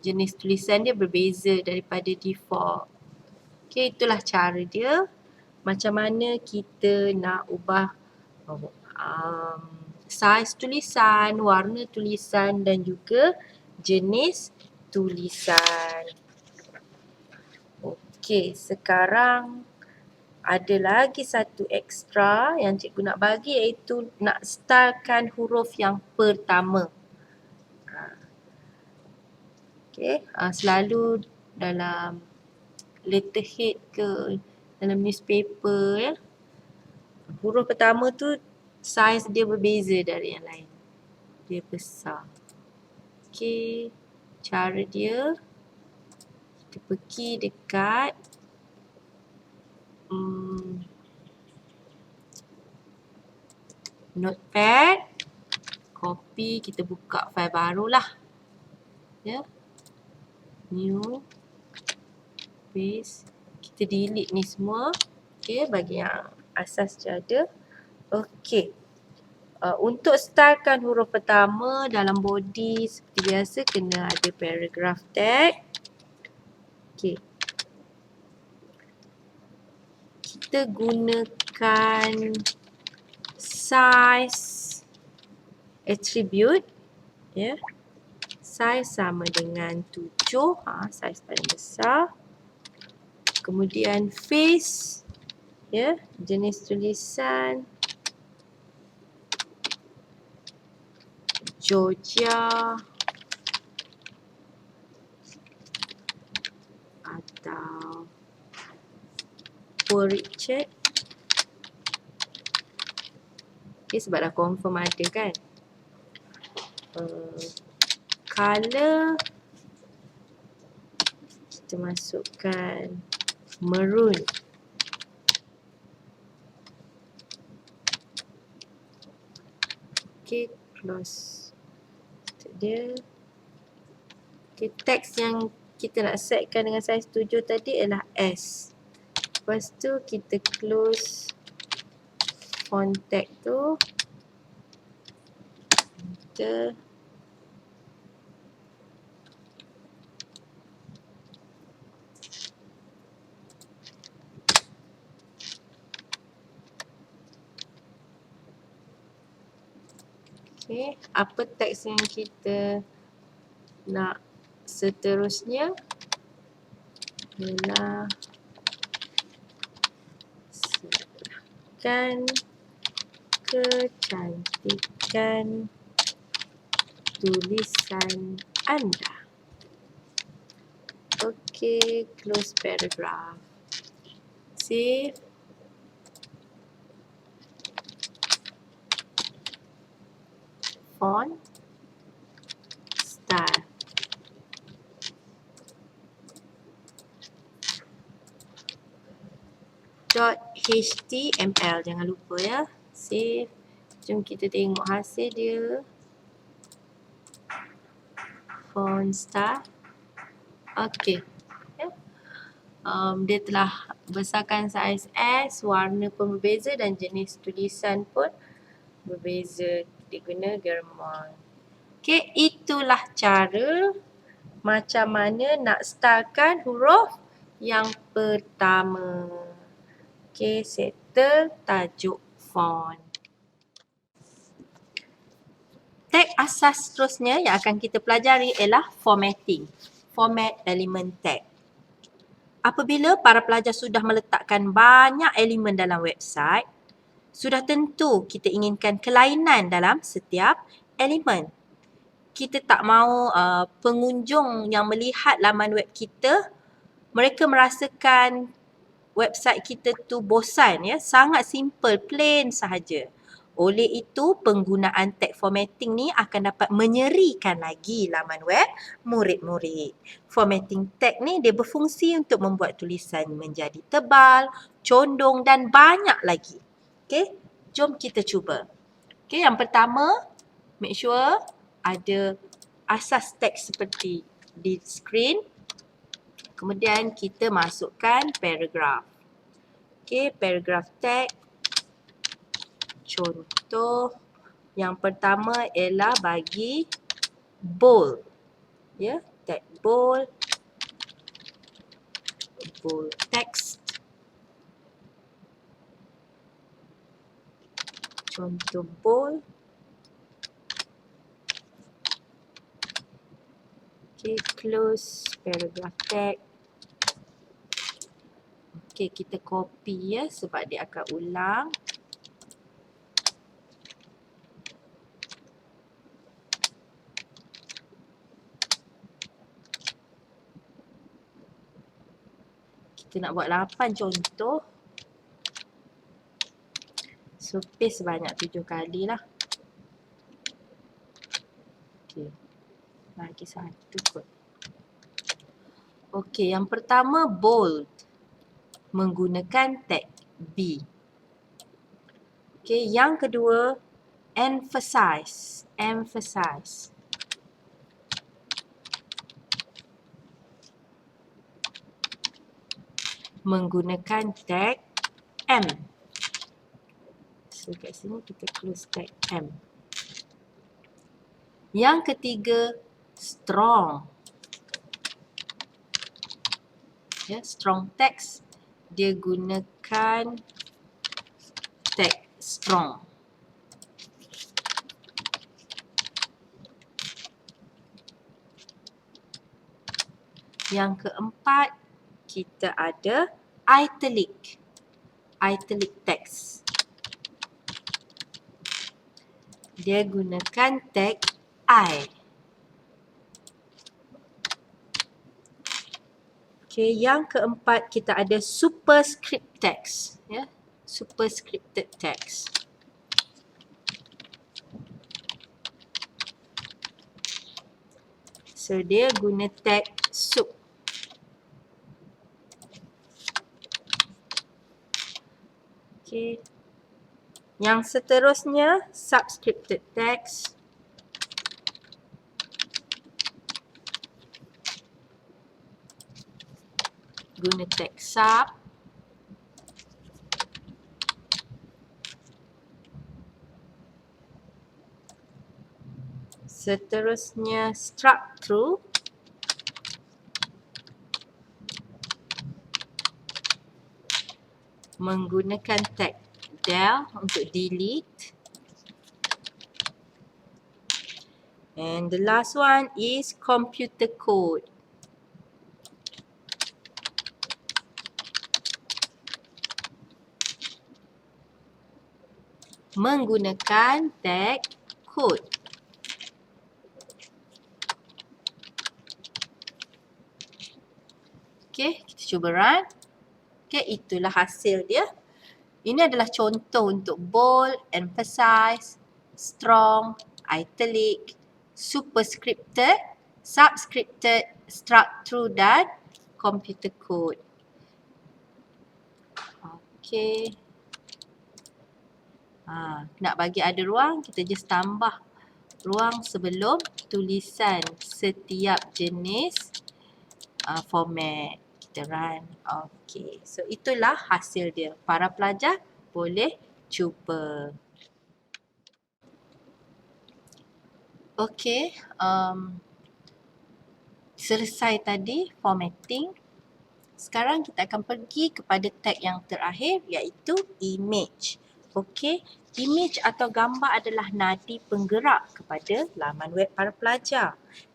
jenis tulisan dia berbeza daripada default. Okey, itulah cara dia. Macam mana kita nak ubah saiz tulisan, warna tulisan dan juga jenis tulisan. Okey, sekarang ada lagi satu ekstra yang cikgu nak bagi iaitu nak stylekan huruf yang pertama. Okey, selalu dalam letterhead ke dalam newspaper ya, huruf pertama tu saiz dia berbeza dari yang lain. Dia besar. Okey, cara dia kita pergi dekat notepad, copy, kita buka file barulah. Ya. New, paste, kita delete ni semua. Okey, bagi yang asas je ada. Okey. Untuk stylekan huruf pertama dalam body seperti biasa kena ada paragraph tag. Okey. Kita gunakan size attribute ya. Saiz sama dengan 7. Saiz paling besar. Kemudian face, ya, jenis tulisan Georgia atau Poor Richard. Okay, sebab dah confirm ada kan. Color kita masukkan maroon. Okay, close dia. Okay, teks yang kita nak setkan dengan saiz 7 tadi ialah S. Lepas tu kita close font tag tu. Kita okay, apa teks yang kita nak seterusnya ialah serahkan kecantikan tulisan anda. Okay, close paragraph. Save. Font. Style. .html, jangan lupa ya. Save. Jom kita tengok hasil dia. Font style. Okey. Ya. Dia telah besarkan saiz S, warna pun berbeza dan jenis tulisan pun berbeza. Dia guna German. Okey, itulah cara macam mana nak stylekan huruf yang pertama. Okey, settle tajuk font. Tag asas seterusnya yang akan kita pelajari ialah formatting. Format element tag. Apabila para pelajar sudah meletakkan banyak elemen dalam website, sudah tentu kita inginkan kelainan dalam setiap elemen. Kita tak mahu pengunjung yang melihat laman web kita, mereka merasakan website kita tu bosan, ya, sangat simple, plain sahaja. Oleh itu, penggunaan tag formatting ni akan dapat menyerikan lagi laman web murid-murid. Formatting tag ni dia berfungsi untuk membuat tulisan menjadi tebal, condong dan banyak lagi. Okey, jom kita cuba. Okey, yang pertama, make sure ada asas teks seperti di screen. Kemudian kita masukkan paragraf. Okey, paragraf tag. Contoh yang pertama ialah bagi bold. Ya, tag bold. Bold text. Contoh bold. Okay, close paragraph tag. Okay, kita copy ya sebab dia akan ulang. Kita nak buat 8 contoh. So, paste sebanyak 7 kali lah. Okay. Lagi satu kot. Okey, yang pertama bold. Menggunakan tag B. Okey, yang kedua emphasize. Emphasize. Menggunakan tag M. So, kat sini kita close tag M. Yang ketiga, strong. Ya, strong text. Dia gunakan tag strong. Yang keempat, kita ada italic. Italic text. Dia gunakan tag I. Okay, yang keempat kita ada superscript text. Ya, superscripted text. So dia guna tag sup. Okay. Yang seterusnya subscripted text. Guna tag sub. Seterusnya struct through. Menggunakan tag del untuk delete. And the last one is computer code. Menggunakan tag code. Okay, kita cuba run. Okay, itulah hasil dia. Ini adalah contoh untuk bold, emphasize, strong, italic, superscripted, subscripted, struct through dan computer code. Okay. Nak bagi ada ruang, kita just tambah ruang sebelum tulisan setiap jenis format. Kita run. Okay. So itulah hasil dia. Para pelajar boleh cuba. Okay. Selesai tadi formatting. Sekarang kita akan pergi kepada tag yang terakhir iaitu image. Okay. Image atau gambar adalah nadi penggerak kepada laman web para pelajar.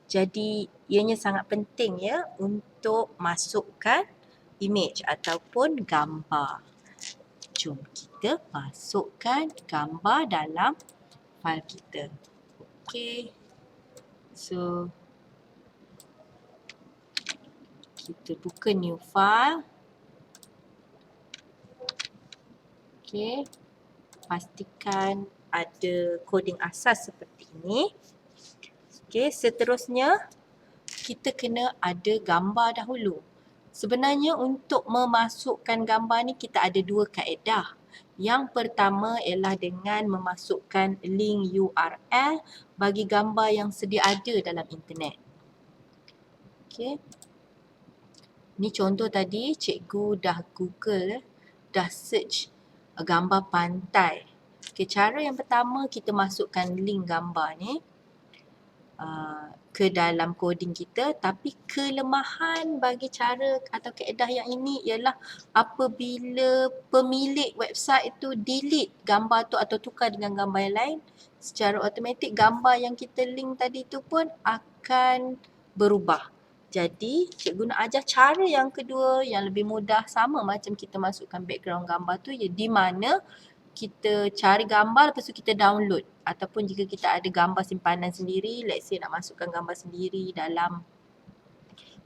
Jadi ianya sangat penting ya untuk masukkan image ataupun gambar. Jom kita masukkan gambar dalam file kita. Okay. So kita buka new file. Okay. Pastikan ada coding asas seperti ini. Okay, seterusnya kita kena ada gambar dahulu. Sebenarnya untuk memasukkan gambar ni kita ada dua kaedah. Yang pertama ialah dengan memasukkan link URL bagi gambar yang sedia ada dalam internet. Okay. Ni contoh tadi cikgu dah Google, dah search gambar pantai. Okay, cara yang pertama kita masukkan link gambar ni ke dalam coding kita, tapi kelemahan bagi cara atau kaedah yang ini ialah apabila pemilik website itu delete gambar tu atau tukar dengan gambar yang lain, secara automatik gambar yang kita link tadi tu pun akan berubah. Jadi cikgu nak ajar cara yang kedua yang lebih mudah, sama macam kita masukkan background gambar tu, di mana kita cari gambar lepas tu kita download, ataupun jika kita ada gambar simpanan sendiri, let's say nak masukkan gambar sendiri dalam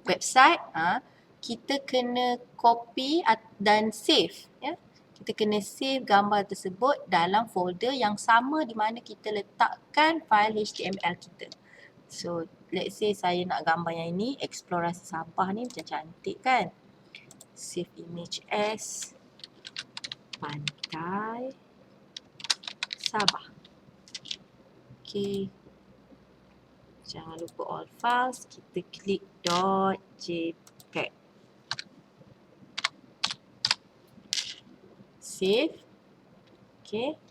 website, kita kena copy dan save ya. Kita kena save gambar tersebut dalam folder yang sama di mana kita letakkan file HTML kita. So let's say saya nak gambar yang ini, eksplorasi sampah ni macam cantik kan. Save image as pantai Sabah. Okay. Jangan lupa all files. Kita klik .jpeg. Save. Okay.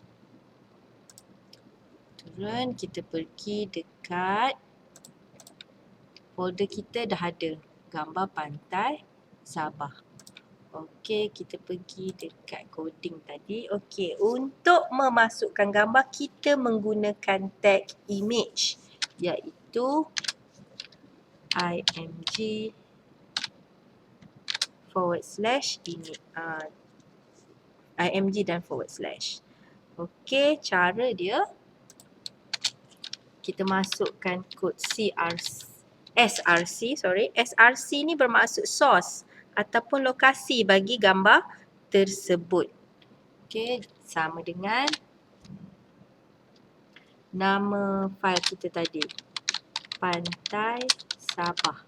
Turun. Kita pergi dekat folder kita, dah ada gambar pantai Sabah. Okey, kita pergi dekat coding tadi. Okey, untuk memasukkan gambar kita menggunakan tag image iaitu img ini img dan /. Okey, cara dia kita masukkan kod SRC ni bermaksud source ataupun lokasi bagi gambar tersebut. Okey, sama dengan nama fail kita tadi, Pantai Sabah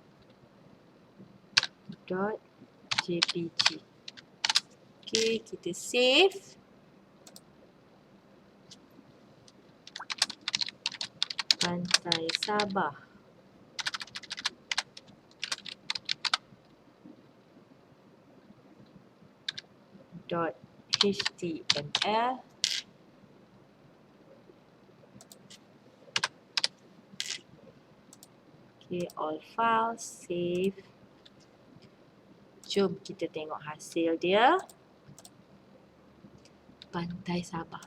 .jpg. Okey, kita save. Pantai Sabah. .html. Okay, all files, save. Jom kita tengok hasil dia. Pantai Sabah.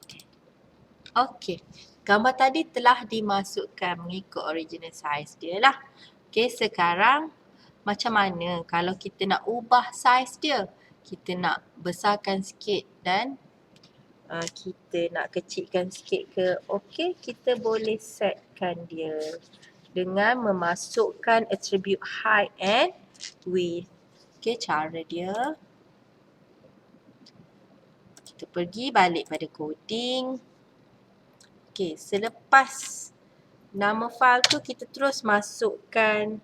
Okey, gambar tadi telah dimasukkan mengikut original size dia lah. Okey, sekarang macam mana kalau kita nak ubah size dia? Kita nak besarkan sikit dan kita nak kecilkan sikit ke? Okey, kita boleh setkan dia dengan memasukkan attribute height and width. Okey, cara dia, kita pergi balik pada coding. Okey, selepas nama file tu kita terus masukkan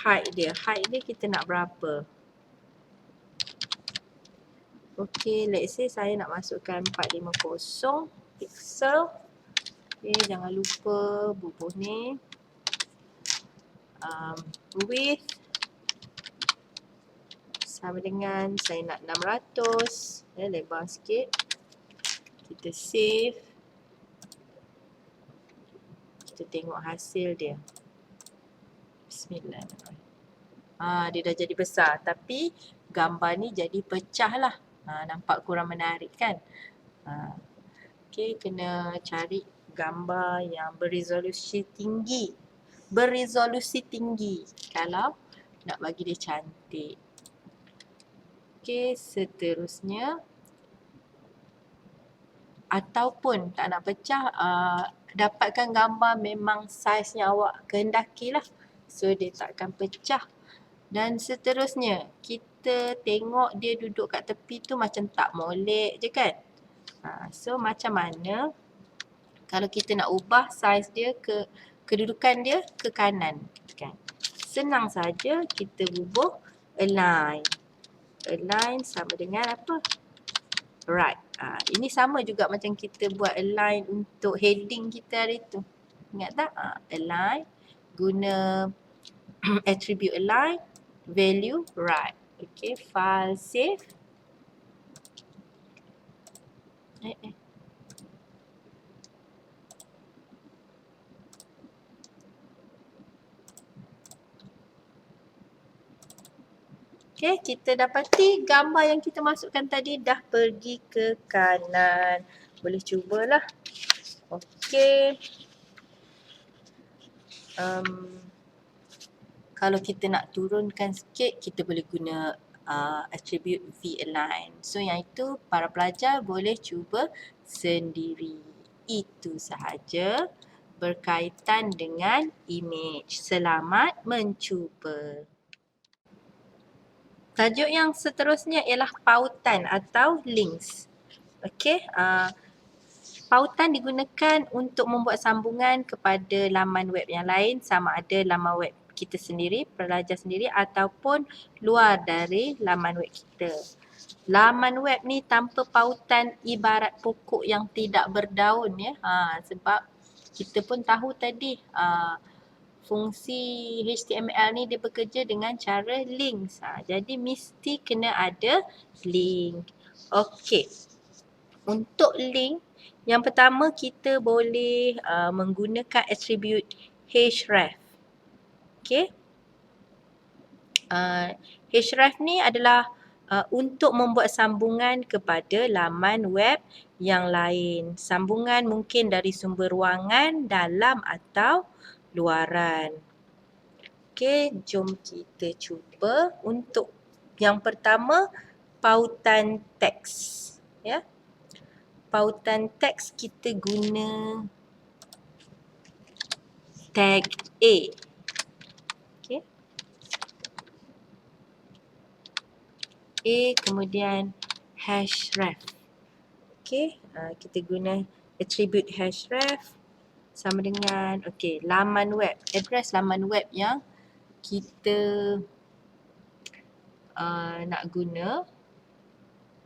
height dia. Height dia kita nak berapa? Okey, let's say saya nak masukkan 450 pixel. Okey, jangan lupa bubuh ni. Width sama dengan saya nak 600. Lebar sikit. Kita save. Kita tengok hasil dia. Bismillahirrahmanirrahim. Dia dah jadi besar, tapi gambar ni jadi pecah lah. Nampak kurang menarik kan? Okey, kena cari gambar yang beresolusi tinggi. Kalau nak bagi dia cantik. Okey, seterusnya. Ataupun tak nak pecah, dapatkan gambar memang saiznya awak kehendaki lah. So, dia takkan pecah. Dan seterusnya, kita tengok dia duduk kat tepi tu macam tak molek je kan? So, macam mana kalau kita nak ubah saiz dia kedudukan dia ke kanan kan? Senang saja, kita bubuh align. Align sama dengan apa? Right. Ini sama juga macam kita buat align untuk heading kita hari tu. Ingat tak? Align, guna attribute align, value right. Okay, file save. Okay, kita dapati gambar yang kita masukkan tadi dah pergi ke kanan. Boleh cubalah. Okay. Kalau kita nak turunkan sikit, kita boleh guna attribute v-align. So yang itu para pelajar boleh cuba sendiri. Itu sahaja berkaitan dengan image. Selamat mencuba. Tajuk yang seterusnya ialah pautan atau links. Okey, pautan digunakan untuk membuat sambungan kepada laman web yang lain, sama ada laman web kita sendiri, pelajar sendiri ataupun luar dari laman web kita. Laman web ni tanpa pautan ibarat pokok yang tidak berdaun ya. Sebab kita pun tahu tadi fungsi HTML ni dia bekerja dengan cara links. Jadi mesti kena ada link. Okey. Untuk link, yang pertama kita boleh menggunakan attribute href. Okey. Href ni adalah untuk membuat sambungan kepada laman web yang lain. Sambungan mungkin dari sumber ruangan, dalam atau luaran. Okey, jom kita cuba untuk Yang pertama, pautan teks. Ya. Pautan teks kita guna tag A. Okay. A kemudian #ref. Okay, kita guna attribute #ref sama dengan laman web, address laman web yang kita nak guna.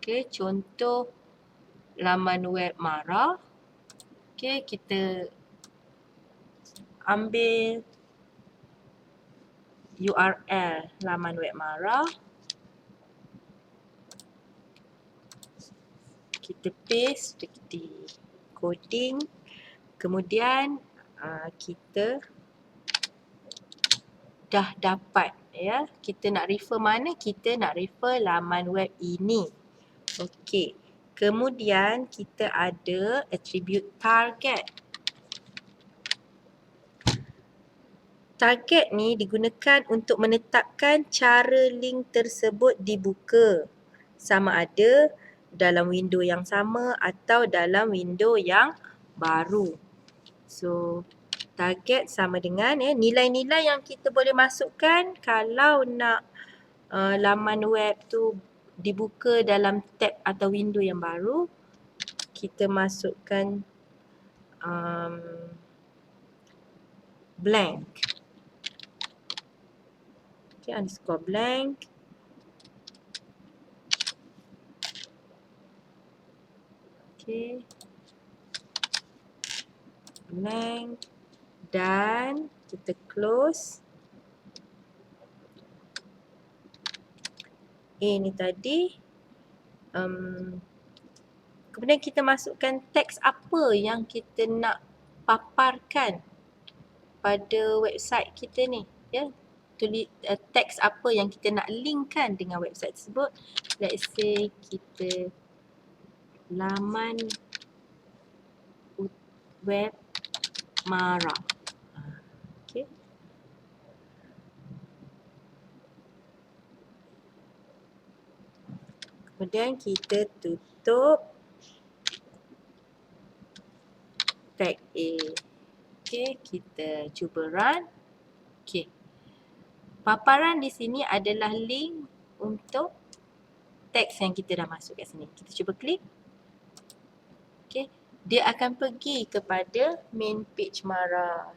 Okay, contoh laman web Mara. Okay, kita ambil URL laman web Mara. Kita paste di coding. Kemudian kita dah dapat, ya. Kita nak refer mana? Kita nak refer laman web ini. Okey. Kemudian kita ada attribute target. Target ni digunakan untuk menetapkan cara link tersebut dibuka. Sama ada dalam window yang sama atau dalam window yang baru. So, target sama dengan nilai-nilai yang kita boleh masukkan kalau nak laman web tu dibuka dalam tab atau window yang baru. Kita masukkan blank. Okay, underscore blank. Okay. Blank. Dan kita close. Ni tadi. Kemudian kita masukkan teks apa yang kita nak paparkan pada website kita ni. Ya. Teks apa yang kita nak linkkan dengan website tersebut. Let's say kita laman web Mara. Okay. Kemudian kita tutup tag A. Okay, kita cuba run. Okay. Paparan di sini adalah link untuk teks yang kita dah masuk kat sini. Kita cuba klik. Okay. Dia akan pergi kepada main page Mara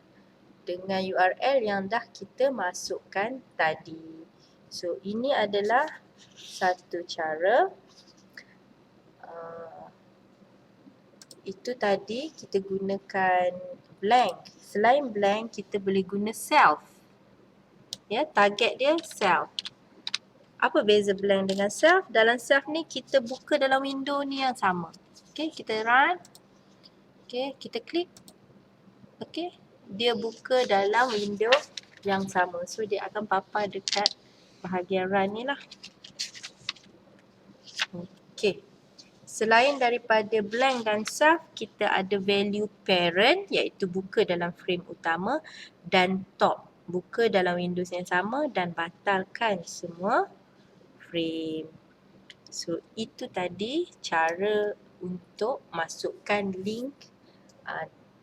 dengan URL yang dah kita masukkan tadi. So, ini adalah satu cara. Itu tadi kita gunakan blank. Selain blank, kita boleh guna self. Ya, target dia self. Apa beza blank dengan self? Dalam self ni kita buka dalam window ni yang sama. Okay, kita run. Okay, kita klik. Okay, dia buka dalam window yang sama. So, dia akan papar dekat bahagian run ni lah. Okay. Selain daripada blank dan self, kita ada value parent iaitu buka dalam frame utama dan top. Buka dalam Windows yang sama dan batalkan semua frame. So, itu tadi cara untuk masukkan link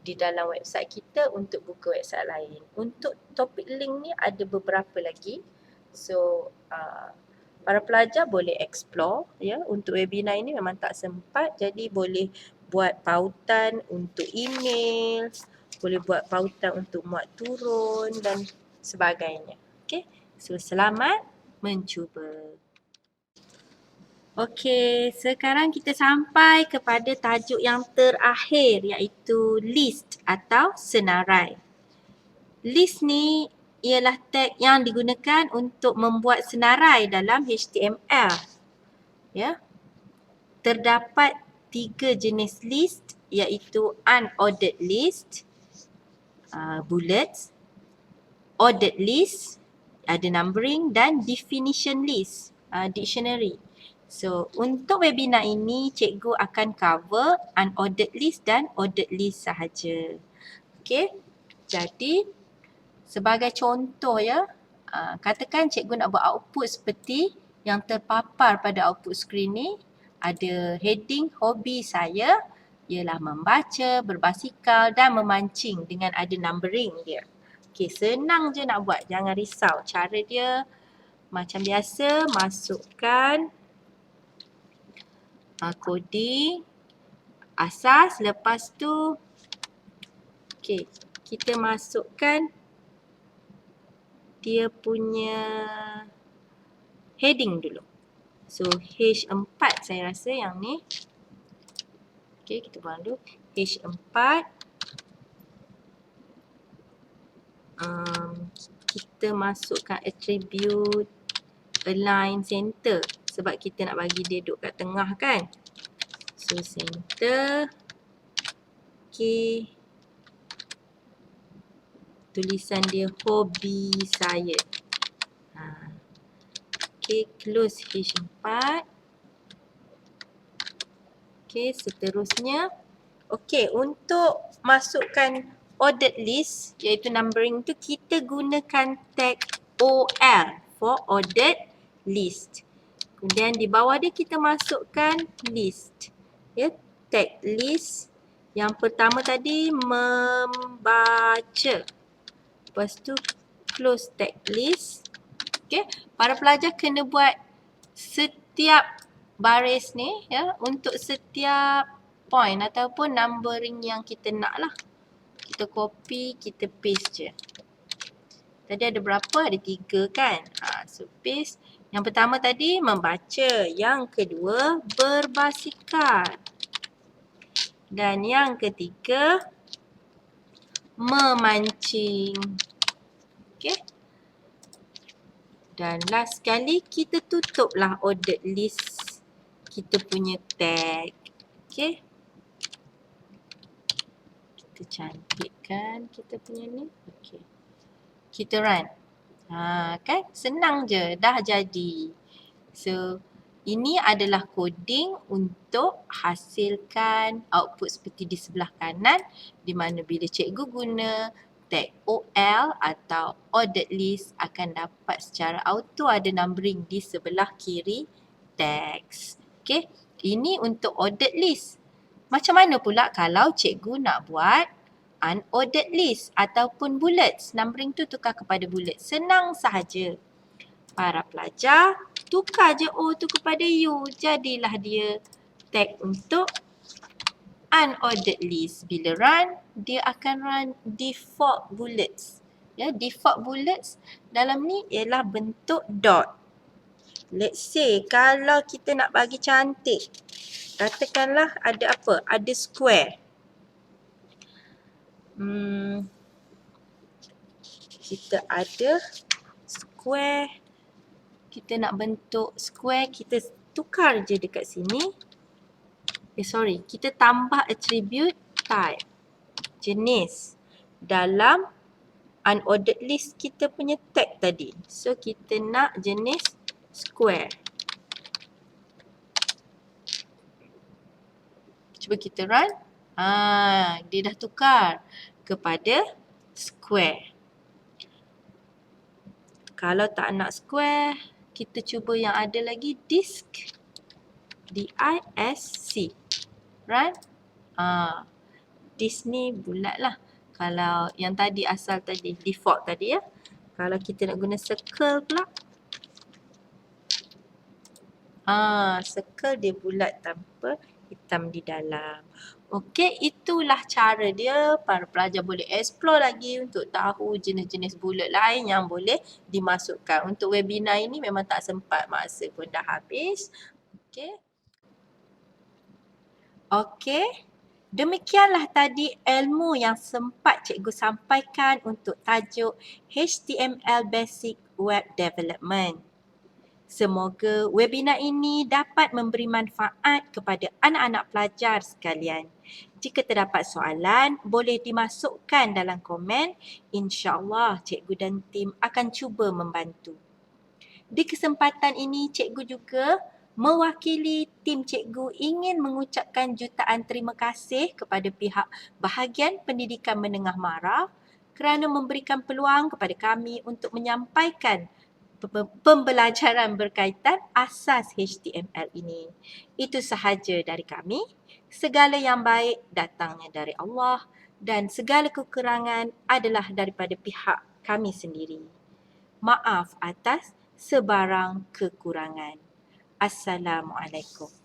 di dalam website kita untuk buka website lain. Untuk topik link ni ada beberapa lagi. So, para pelajar boleh explore, ya. Untuk webinar ini memang tak sempat, jadi boleh buat pautan untuk email, boleh buat pautan untuk muat turun dan sebagainya. Okay, so selamat mencuba. Okay, sekarang kita sampai kepada tajuk yang terakhir iaitu list atau senarai. List ni ialah tag yang digunakan untuk membuat senarai dalam HTML. Ya. Terdapat 3 jenis list iaitu unordered list, bullets, ordered list, ada numbering dan definition list, dictionary. So, untuk webinar ini cikgu akan cover unordered list dan ordered list sahaja. Okey. Jadi sebagai contoh, ya, katakan cikgu nak buat output seperti yang terpapar pada output skrin ni ada heading hobi saya ialah membaca, berbasikal dan memancing dengan ada numbering dia. Okey, senang je nak buat, jangan risau. Cara dia macam biasa, masukkan coding asas, lepas tu okey, kita masukkan dia punya heading dulu. So H4 saya rasa yang ni. Okey, kita buang dulu. H4. Kita masukkan attribute align center sebab kita nak bagi dia duduk kat tengah kan. So center. Okey. Tulisan dia hobi saya. Okey, close H4. Okey, seterusnya. Okey, untuk masukkan ordered list iaitu numbering tu kita gunakan tag OL for ordered list. Kemudian di bawah dia kita masukkan list. Ya, tag list. Yang pertama tadi membaca. Lepas tu close tag list. Okey, para pelajar kena buat setiap baris ni ya untuk setiap point ataupun numbering yang kita nak lah. Kita copy, kita paste je. Tadi ada berapa? Ada 3 kan? So paste. Yang pertama tadi membaca. Yang kedua berbasikal. Dan yang ketiga memancing. Okay. Dan last sekali kita tutuplah ordered list kita punya tag. Okay. Kita cantikkan kita punya ni. Okay. Kita run. Kan? Senang je. Dah jadi. So, ini adalah coding untuk hasilkan output seperti di sebelah kanan di mana bila cikgu guna tag OL atau ordered list akan dapat secara auto ada numbering di sebelah kiri teks. Okay, ini untuk ordered list. Macam mana pula kalau cikgu nak buat unordered list ataupun bullets? Numbering tu tukar kepada bullet. Senang sahaja. Para pelajar tukar je O tu kepada U. Jadilah dia tag untuk unordered list. Bila run, dia akan run default bullets. Ya, default bullets dalam ni ialah bentuk dot. Let's say kalau kita nak bagi cantik, katakanlah ada apa? Ada square. Kita ada square. Kita nak bentuk square, kita tukar je dekat sini. Kita tambah attribute type, jenis dalam unordered list kita punya tag tadi. So kita nak jenis square. Cuba kita run. Dia dah tukar kepada square. Kalau tak nak square, kita cuba yang ada lagi disk. D-I-S-C. Right? Disk ni bulat lah. Kalau yang tadi asal tadi, default tadi ya. Kalau kita nak guna circle pula. Circle dia bulat tanpa hitam di dalam. Okey, itulah cara dia. Para pelajar boleh explore lagi untuk tahu jenis-jenis bulat lain yang boleh dimasukkan. Untuk webinar ini memang tak sempat, masa pun dah habis. Okey. Demikianlah tadi ilmu yang sempat cikgu sampaikan untuk tajuk HTML Basic Web Development. Semoga webinar ini dapat memberi manfaat kepada anak-anak pelajar sekalian. Jika terdapat soalan, boleh dimasukkan dalam komen. InsyaAllah cikgu dan tim akan cuba membantu. Di kesempatan ini, cikgu juga mewakili tim cikgu ingin mengucapkan jutaan terima kasih kepada pihak Bahagian Pendidikan Menengah Mara kerana memberikan peluang kepada kami untuk menyampaikan pembelajaran berkaitan asas HTML ini. Itu sahaja dari kami. Segala yang baik datangnya dari Allah dan segala kekurangan adalah daripada pihak kami sendiri. Maaf atas sebarang kekurangan. Assalamualaikum.